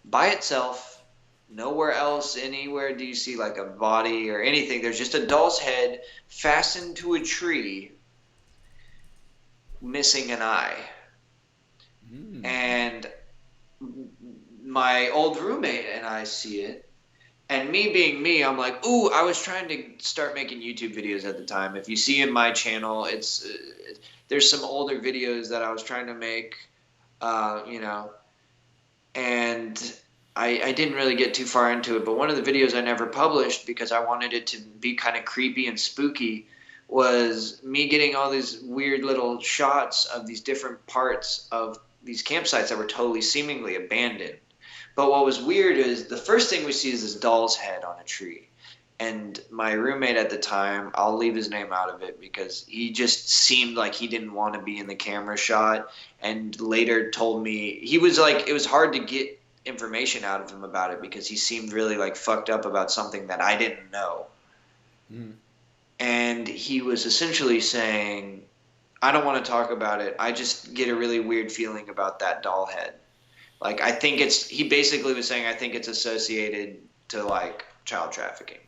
[SPEAKER 2] by itself. Nowhere else, anywhere do you see like a body or anything. There's just a doll's head fastened to a tree, missing an eye. And my old roommate and I see it. And me being me, I'm like, ooh, I was trying to start making YouTube videos at the time. If you see in my channel, there's some older videos that I was trying to make, and I didn't really get too far into it. But one of the videos I never published because I wanted it to be kind of creepy and spooky was me getting all these weird little shots of these different parts of these campsites that were totally seemingly abandoned. But what was weird is the first thing we see is this doll's head on a tree. And my roommate at the time, I'll leave his name out of it because he just seemed like he didn't want to be in the camera shot. And later told me, he was like, it was hard to get information out of him about it because he seemed really like fucked up about something that I didn't know. And he was essentially saying, I don't want to talk about it. I just get a really weird feeling about that doll head. Like, I think he basically was saying, I think it's associated to, like, child trafficking.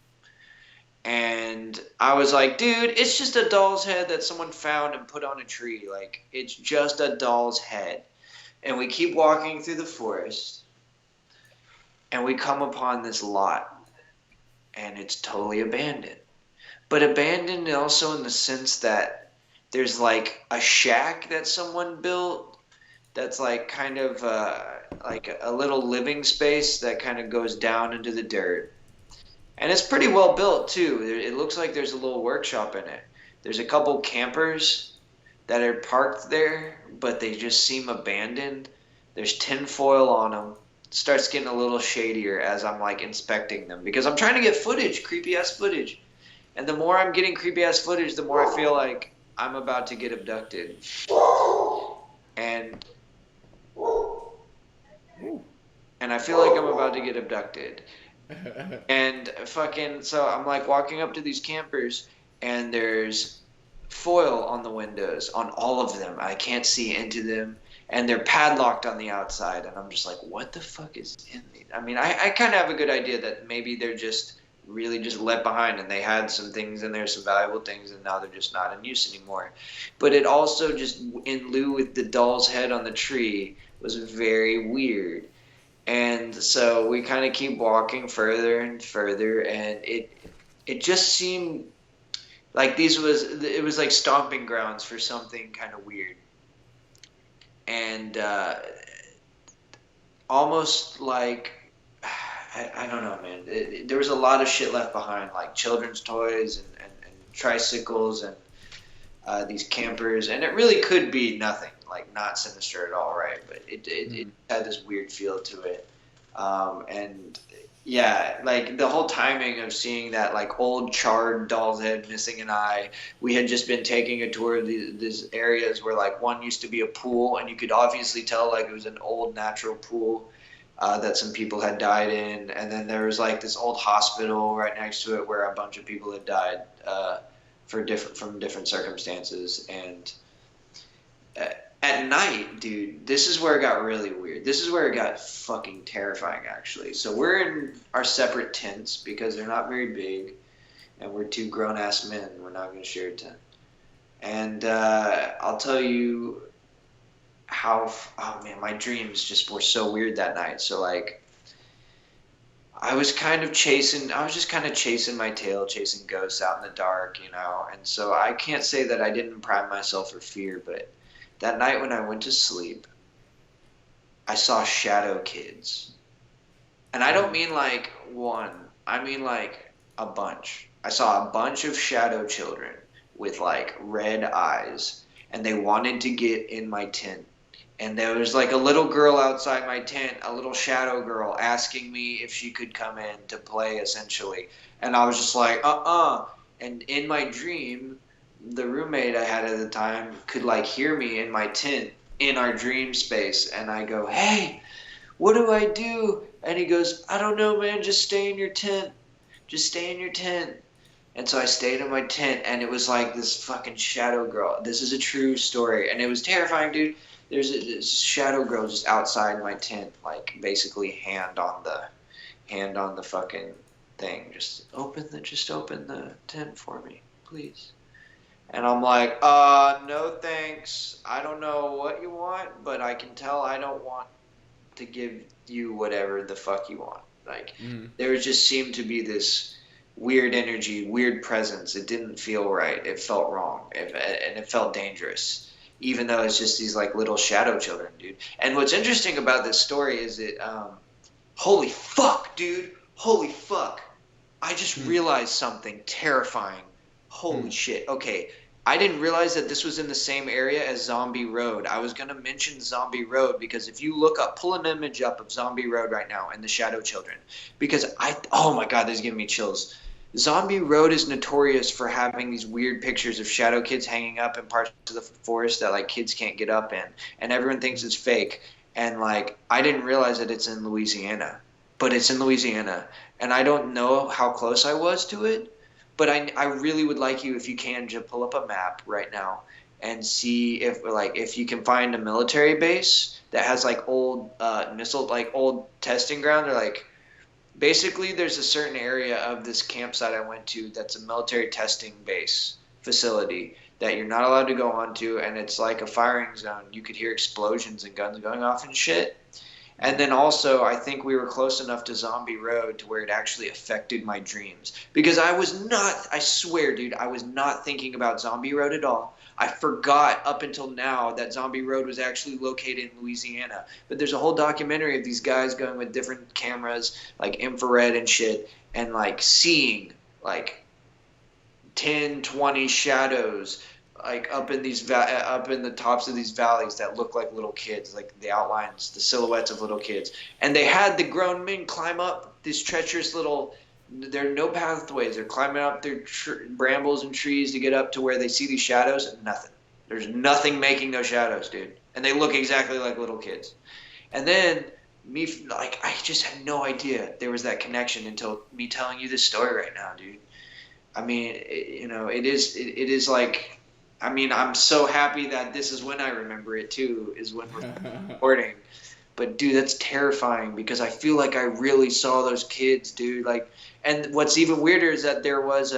[SPEAKER 2] And I was like, dude, it's just a doll's head that someone found and put on a tree. Like, it's just a doll's head. And we keep walking through the forest, and we come upon this lot, and it's totally abandoned. But abandoned also in the sense that there's, like, a shack that someone built that's like kind of like a little living space that kind of goes down into the dirt. And it's pretty well built too. It looks like there's a little workshop in it. There's a couple campers that are parked there, but they just seem abandoned. There's tinfoil on them. It starts getting a little shadier as I'm like inspecting them because I'm trying to get footage, creepy ass footage. And the more I'm getting creepy ass footage, the more I feel like I'm about to get abducted. And I feel like I'm about to get abducted. And so I'm like walking up to these campers and there's foil on the windows on all of them. I can't see into them and they're padlocked on the outside. And I'm just like, what the fuck is in these? I mean, I kind of have a good idea that maybe they're just really just left behind and they had some things in there, some valuable things, and now they're just not in use anymore. But it also just, in lieu with the doll's head on the tree, was very weird. And so we kind of keep walking further and further, and it just seemed like it was like stomping grounds for something kind of weird. And almost like, I don't know, man. There was a lot of shit left behind, like children's toys and tricycles and these campers. And it really could be nothing, like not sinister at all, right? But it had this weird feel to it. And yeah, like the whole timing of seeing that like old charred doll's head missing an eye. We had just been taking a tour of these areas where like one used to be a pool, and you could obviously tell like it was an old natural pool that some people had died in, and then there was like this old hospital right next to it where a bunch of people had died from different circumstances. And at night, dude, this is where it got really weird. This is where it got fucking terrifying, actually. So we're in our separate tents because they're not very big, and we're two grown-ass men. We're not going to share a tent. And I'll tell you how, oh man, my dreams just were so weird that night. So, like, I was just kind of chasing my tail, chasing ghosts out in the dark, you know. And so I can't say that I didn't prime myself for fear, but that night when I went to sleep, I saw shadow kids. And I don't mean like one, I mean like a bunch. I saw a bunch of shadow children with like red eyes, and they wanted to get in my tent. And there was like a little girl outside my tent, a little shadow girl, asking me if she could come in to play, essentially. And I was just like, And in my dream, the roommate I had at the time could like hear me in my tent in our dream space. And I go, hey, what do I do? And he goes, I don't know, man. Just stay in your tent. Just stay in your tent. And so I stayed in my tent, and it was like this fucking shadow girl. This is a true story. And it was terrifying, dude. There's this shadow girl just outside my tent, like basically hand on the fucking thing. Just open the tent for me, please. And I'm like, no thanks. I don't know what you want, but I can tell I don't want to give you whatever the fuck you want. Like, there just seemed to be this weird energy, weird presence. It didn't feel right. It felt wrong. And it felt dangerous. Even though it's just these like little shadow children, dude. And what's interesting about this story is that, holy fuck, dude. Holy fuck. I just realized something terrifying. Holy shit. Okay. I didn't realize that this was in the same area as Zombie Road. I was going to mention Zombie Road because if you look up, pull an image up of Zombie Road right now and the Shadow Children. Because oh my God, this is giving me chills. Zombie Road is notorious for having these weird pictures of shadow kids hanging up in parts of the forest that like kids can't get up in. And everyone thinks it's fake. And like, I didn't realize that it's in Louisiana. But it's in Louisiana. And I don't know how close I was to it. But I really would like you, if you can, to pull up a map right now and see if you can find a military base that has like old old testing ground, or like basically there's a certain area of this campsite I went to that's a military testing base facility that you're not allowed to go onto, and it's like a firing zone. You could hear explosions and guns going off and shit. And then also, I think we were close enough to Zombie Road to where it actually affected my dreams. Because I swear, dude, I was not thinking about Zombie Road at all. I forgot up until now that Zombie Road was actually located in Louisiana. But there's a whole documentary of these guys going with different cameras, like infrared and shit, and like seeing like 10, 20 shadows like up in the tops of these valleys that look like little kids, like the outlines, the silhouettes of little kids. And they had the grown men climb up these treacherous little, there are no pathways. They're climbing up through brambles and trees to get up to where they see these shadows, and nothing. There's nothing making those shadows, dude. And they look exactly like little kids. And then I just had no idea there was that connection until me telling you this story right now, dude. I mean, it is like, I mean, I'm so happy that this is when I remember it too, is when we're recording. But dude, that's terrifying because I feel like I really saw those kids, dude. Like, and what's even weirder is that there was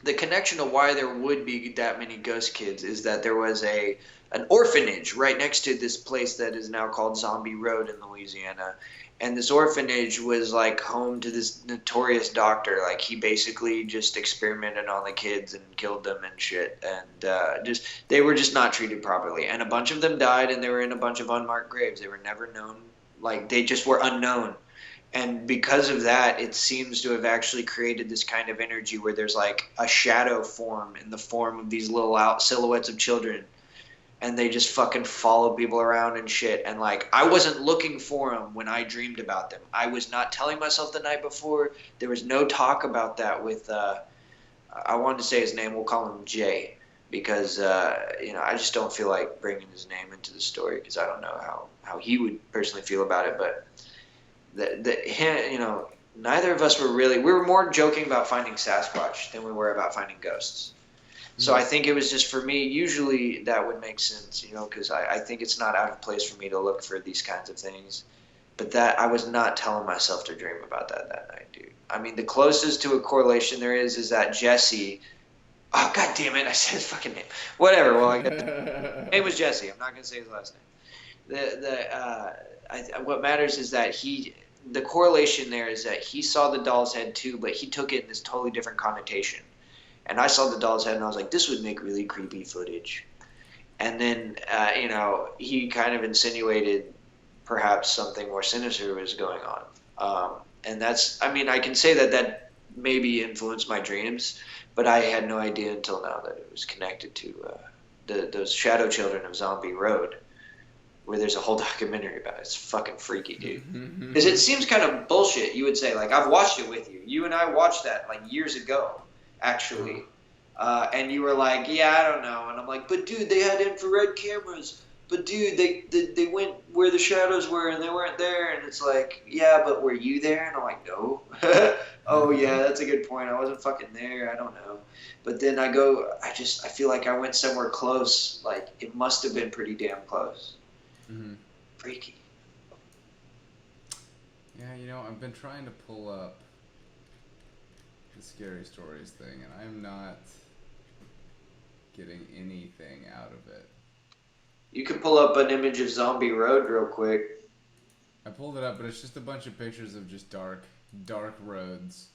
[SPEAKER 2] the connection to why there would be that many ghost kids is that there was an orphanage right next to this place that is now called Zombie Road in Louisiana. And this orphanage was like home to this notorious doctor. Like, he basically just experimented on the kids and killed them and shit. And they were just not treated properly. And a bunch of them died, and they were in a bunch of unmarked graves. They were never known. Like, they just were unknown. And because of that, it seems to have actually created this kind of energy where there's like a shadow form in the form of these little silhouettes of children.
[SPEAKER 5] and they just fucking follow people around and shit. And like, I wasn't looking for them when I dreamed about them. I was not telling myself the night before. There was no talk about that with, I wanted to say his name. We'll call him Jay, because, I just don't feel like bringing his name into the story because I don't know how he would personally feel about it. But neither of us we were more joking about finding Sasquatch than we were about finding ghosts. So I think it was just, for me, usually that would make sense, because I think it's not out of place for me to look for these kinds of things. But that, I was not telling myself to dream about that night, dude. I mean, the closest to a correlation there is that Jesse, oh, god damn it, I said his fucking name. Whatever, well, I guess his name was Jesse. I'm not going to say his last name. What matters is that the correlation there is that he saw the doll's head too, but he took it in this totally different connotation. And I saw the doll's head, and I was like, this would make really creepy footage. And then, he kind of insinuated perhaps something more sinister was going on. And that's, I can say that maybe influenced my dreams, but I had no idea until now that it was connected to those Shadow Children of Zombie Road, where there's a whole documentary about it. It's fucking freaky, dude. Because it seems kind of bullshit, you would say. Like, I've watched it with you. You and I watched that, like, years ago, actually. And you were like, yeah, I don't know. And I'm like, but dude, they had infrared cameras. But dude, they went where the shadows were and they weren't there. And it's like, yeah, but were you there? And I'm like, no. Oh yeah, that's a good point. I wasn't fucking there. I don't know. But then I feel like I went somewhere close. Like, it must have been pretty damn close.
[SPEAKER 1] Mm-hmm.
[SPEAKER 5] Freaky.
[SPEAKER 1] Yeah, I've been trying to pull up the scary stories thing, and I'm not getting anything out of it.
[SPEAKER 5] You can pull up an image of Zombie Road real quick.
[SPEAKER 1] I pulled it up, but it's just a bunch of pictures of just dark roads.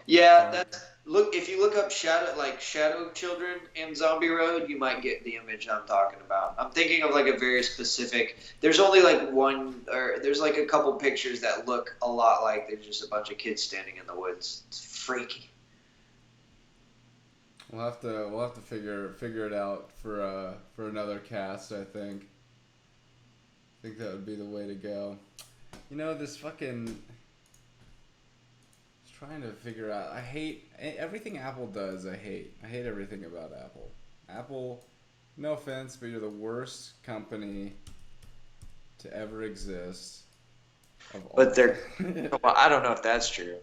[SPEAKER 5] Yeah, if you look up Shadow Children and Zombie Road, you might get the image I'm talking about. I'm thinking of like a very specific. There's only like one, or there's like a couple pictures that look a lot like there's just a bunch of kids standing in the woods. It's freaky.
[SPEAKER 1] We'll have to figure it out for another cast. I think that would be the way to go. This fucking. Trying to figure out. I hate everything Apple does. I hate everything about Apple. Apple, no offense, but you're the worst company to ever exist.
[SPEAKER 5] But well, I don't know if that's true.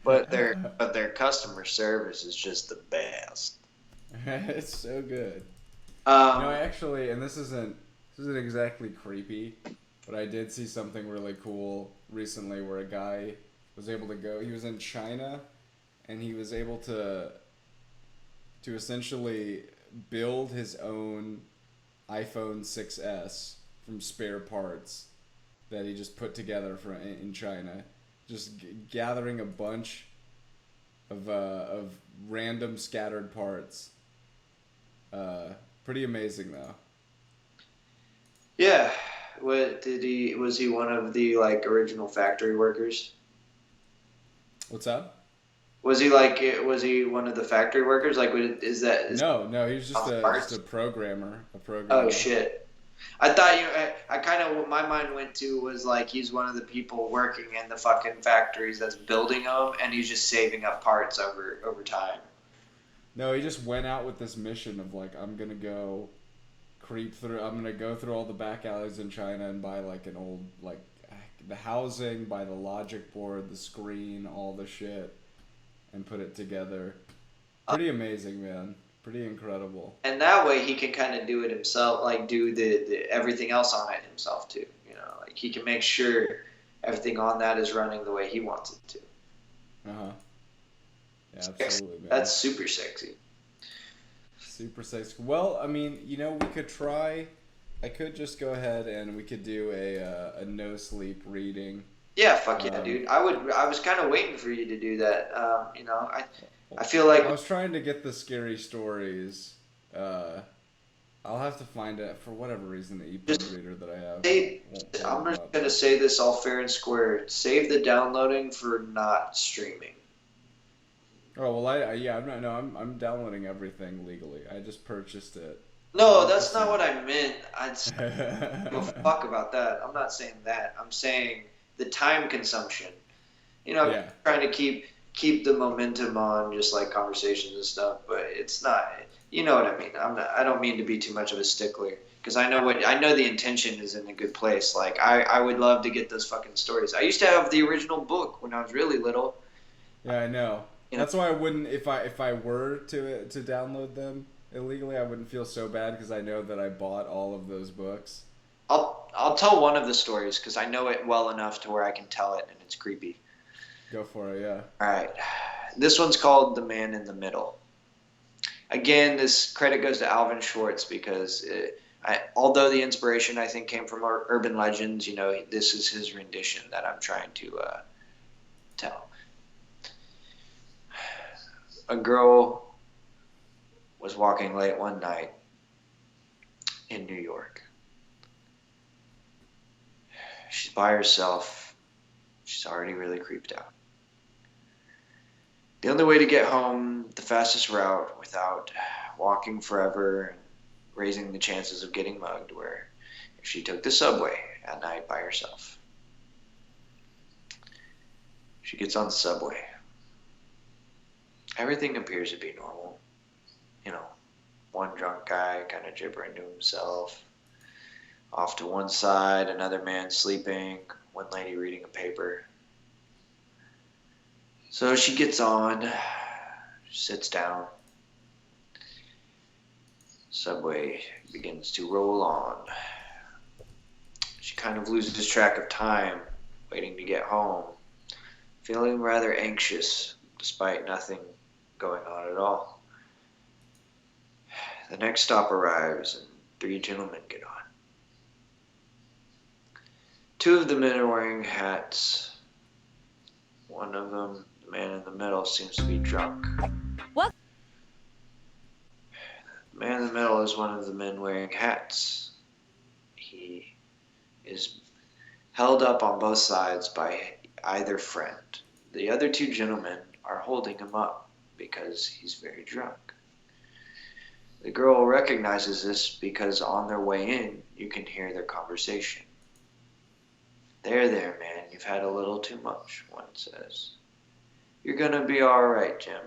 [SPEAKER 5] But their customer service is just the best.
[SPEAKER 1] It's so good. I actually, and this isn't exactly creepy, but I did see something really cool recently where a guy was able to go. He was in China, and he was able to essentially build his own iPhone 6S from spare parts that he just put together in China, just gathering a bunch of random scattered parts. Pretty amazing though.
[SPEAKER 5] Yeah. Was he one of the original factory workers?
[SPEAKER 1] What's that?
[SPEAKER 5] Was he one of the factory workers? No,
[SPEAKER 1] he was just a programmer.
[SPEAKER 5] Oh shit! I thought I kind of, what my mind went to was he's one of the people working in the fucking factories that's building them, and he's just saving up parts over time.
[SPEAKER 1] No, he just went out with this mission of I'm gonna go through all the back alleys in China and buy an old the housing, buy the logic board, the screen, all the shit, and put it together. Pretty amazing, man. Pretty incredible. And
[SPEAKER 5] that way he can kind of do it himself, do the everything else on it himself too. He can make sure everything on that is running the way he wants it to.
[SPEAKER 1] Uh-huh. Yeah, absolutely, man.
[SPEAKER 5] That's super sexy.
[SPEAKER 1] Super sexy. Well, we could try. I could just go ahead and we could do a no sleep reading.
[SPEAKER 5] Yeah, fuck yeah, dude. I was kind of waiting for you to do that. I feel like
[SPEAKER 1] I was trying to get the scary stories. I'll have to find it for whatever reason. The ebook reader that I have.
[SPEAKER 5] I'm just gonna say this all fair and square. Save the downloading for not streaming.
[SPEAKER 1] Oh well, I'm downloading everything legally. I just purchased it
[SPEAKER 5] No, that's not what I meant. I'd give a fuck about that. I'm not saying that. I'm saying the time consumption. You know, I'm
[SPEAKER 1] Yeah.
[SPEAKER 5] trying to keep the momentum on just like conversations and stuff, but it's not. You know what I mean? I'm not. I don't mean to be too much of a stickler because I know the intention is in a good place. Like I would love to get those fucking stories. I used to have the original book when I was really little.
[SPEAKER 1] Yeah, I know.
[SPEAKER 5] You know,
[SPEAKER 1] That's why I wouldn't if I were to download them illegally, I wouldn't feel so bad because I know that I bought all of those books.
[SPEAKER 5] I'll tell one of the stories because I know it well enough to where I can tell it and it's creepy.
[SPEAKER 1] Go for it, yeah.
[SPEAKER 5] All right, this one's called The Man in the Middle. Again, this credit goes to Alvin Schwartz because although the inspiration I think came from urban legends, you know, this is his rendition that I'm trying to tell. A girl was walking late one night in New York. She's by herself. She's already really creeped out. The only way to get home, the fastest route without walking forever and raising the chances of getting mugged, were if she took the subway at night by herself. She gets on the subway. Everything appears to be normal. You know, one drunk guy kind of gibbering to himself. Off to one side, another man sleeping, one lady reading a paper. So she gets on, sits down. Subway begins to roll on. She kind of loses track of time, waiting to get home, feeling rather anxious despite nothing going on at all. The next stop arrives and 3 gentlemen get on. 2 of the men are wearing hats. One of them, the man in the middle, seems to be drunk.
[SPEAKER 6] What?
[SPEAKER 5] The man in the middle is one of the men wearing hats. He is held up on both sides by either friend. The other 2 gentlemen are holding him up because he's very drunk. The girl recognizes this because on their way in, you can hear their conversation. There, man, you've had a little too much, one says. You're gonna be alright, Jim.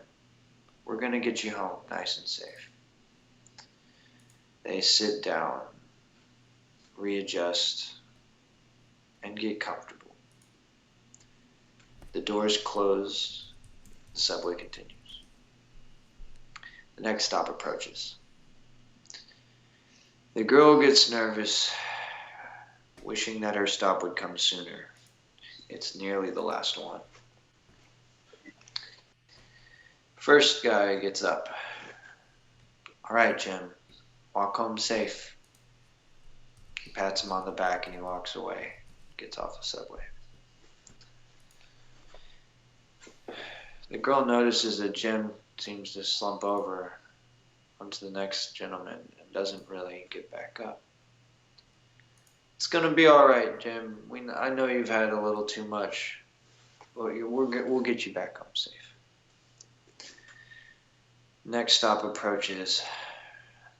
[SPEAKER 5] We're gonna get you home nice and safe. They sit down, readjust, and get comfortable. The doors close, the subway continues. The next stop approaches. The girl gets nervous, wishing that her stop would come sooner. It's nearly the last one. First guy gets up. All right, Jim, walk home safe. He pats him on the back and he walks away, gets off the subway. The girl notices that Jim seems to slump over onto the next gentleman and doesn't really get back up. It's gonna be all right, Jim. I know you've had a little too much, but we'll get you back home safe. Next stop approaches.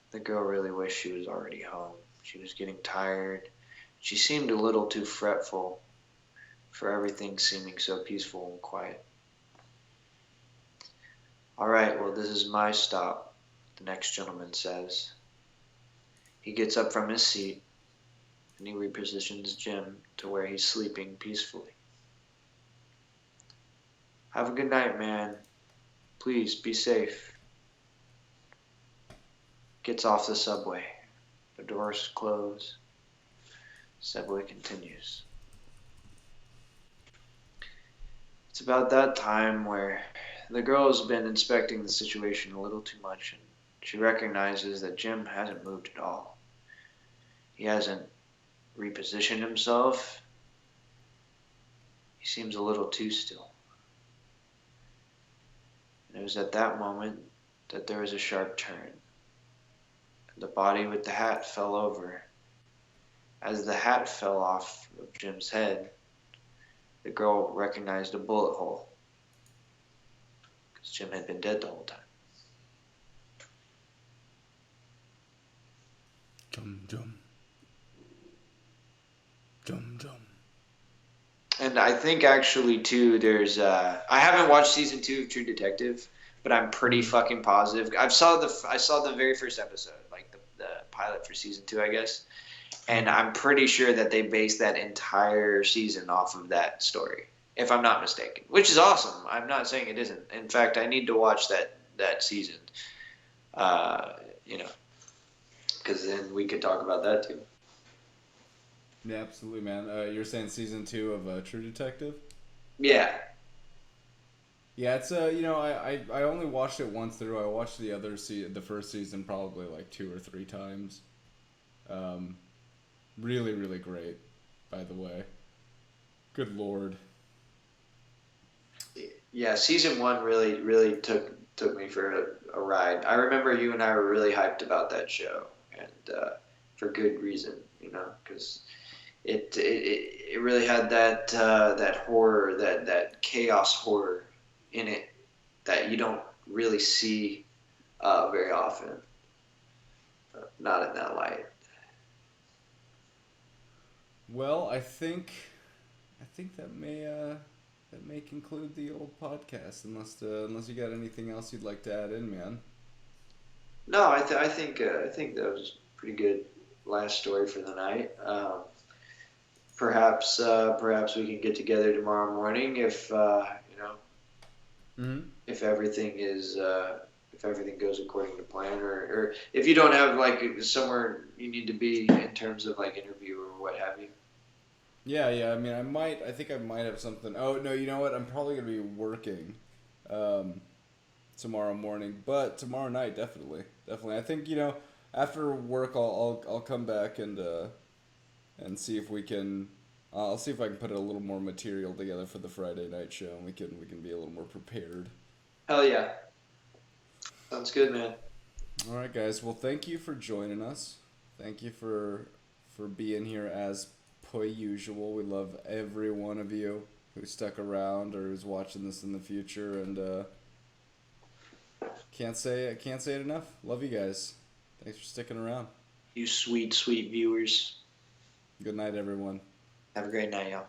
[SPEAKER 5] The girl really wished she was already home. She was getting tired. She seemed a little too fretful for everything seeming so peaceful and quiet. All right, well, this is my stop, the next gentleman says. He gets up from his seat and he repositions Jim to where he's sleeping peacefully. Have a good night, man. Please be safe. Gets off the subway. The doors close. Subway continues. It's about that time where the girl has been inspecting the situation a little too much, and she recognizes that Jim hasn't moved at all. He hasn't repositioned himself. He seems a little too still. And it was at that moment that there was a sharp turn. The body with the hat fell over. As the hat fell off of Jim's head, the girl recognized a bullet hole, because Jim had been dead the whole time.
[SPEAKER 1] Jum jum. Jum jum.
[SPEAKER 5] And I think actually too, there's I haven't watched season 2 of True Detective, but I'm pretty fucking positive. I saw the very first episode, like the pilot for season 2, I guess, and I'm pretty sure that they based that entire season off of that story, if I'm not mistaken. Which is awesome. I'm not saying it isn't. In fact, I need to watch that season. You know, because then we could talk about that too.
[SPEAKER 1] Yeah, absolutely, man. You're saying season 2 of True Detective?
[SPEAKER 5] Yeah.
[SPEAKER 1] Yeah, it's I only watched it once through. I watched the first season probably like 2 or 3 times. Really, really great, by the way. Good lord.
[SPEAKER 5] Yeah, season 1 really took me for a ride. I remember you and I were really hyped about that show, and for good reason, because it really had that horror, that chaos horror in it that you don't really see very often. Not in that light.
[SPEAKER 1] Well, I think that may conclude the old podcast, unless you got anything else you'd like to add in, man.
[SPEAKER 5] No, I think that was a pretty good last story for the night. Perhaps we can get together tomorrow morning if
[SPEAKER 1] Mm-hmm.
[SPEAKER 5] if everything goes according to plan, or if you don't have like somewhere you need to be in terms of like interview or what have you.
[SPEAKER 1] Yeah. I mean, I think I might have something. Oh no, you know what? I'm probably gonna be working, tomorrow morning, but tomorrow night definitely. I think after work I'll come back and see if we can. I'll see if I can put a little more material together for the Friday night show, and we can be a little more prepared.
[SPEAKER 5] Hell yeah, sounds good, man.
[SPEAKER 1] All right, guys. Well, thank you for joining us. Thank you for being here as per usual. We love every one of you who stuck around or who's watching this in the future, and can't say it enough. Love you guys. Thanks for sticking around.
[SPEAKER 5] You sweet viewers.
[SPEAKER 1] Good night, everyone.
[SPEAKER 5] Have a great night, y'all.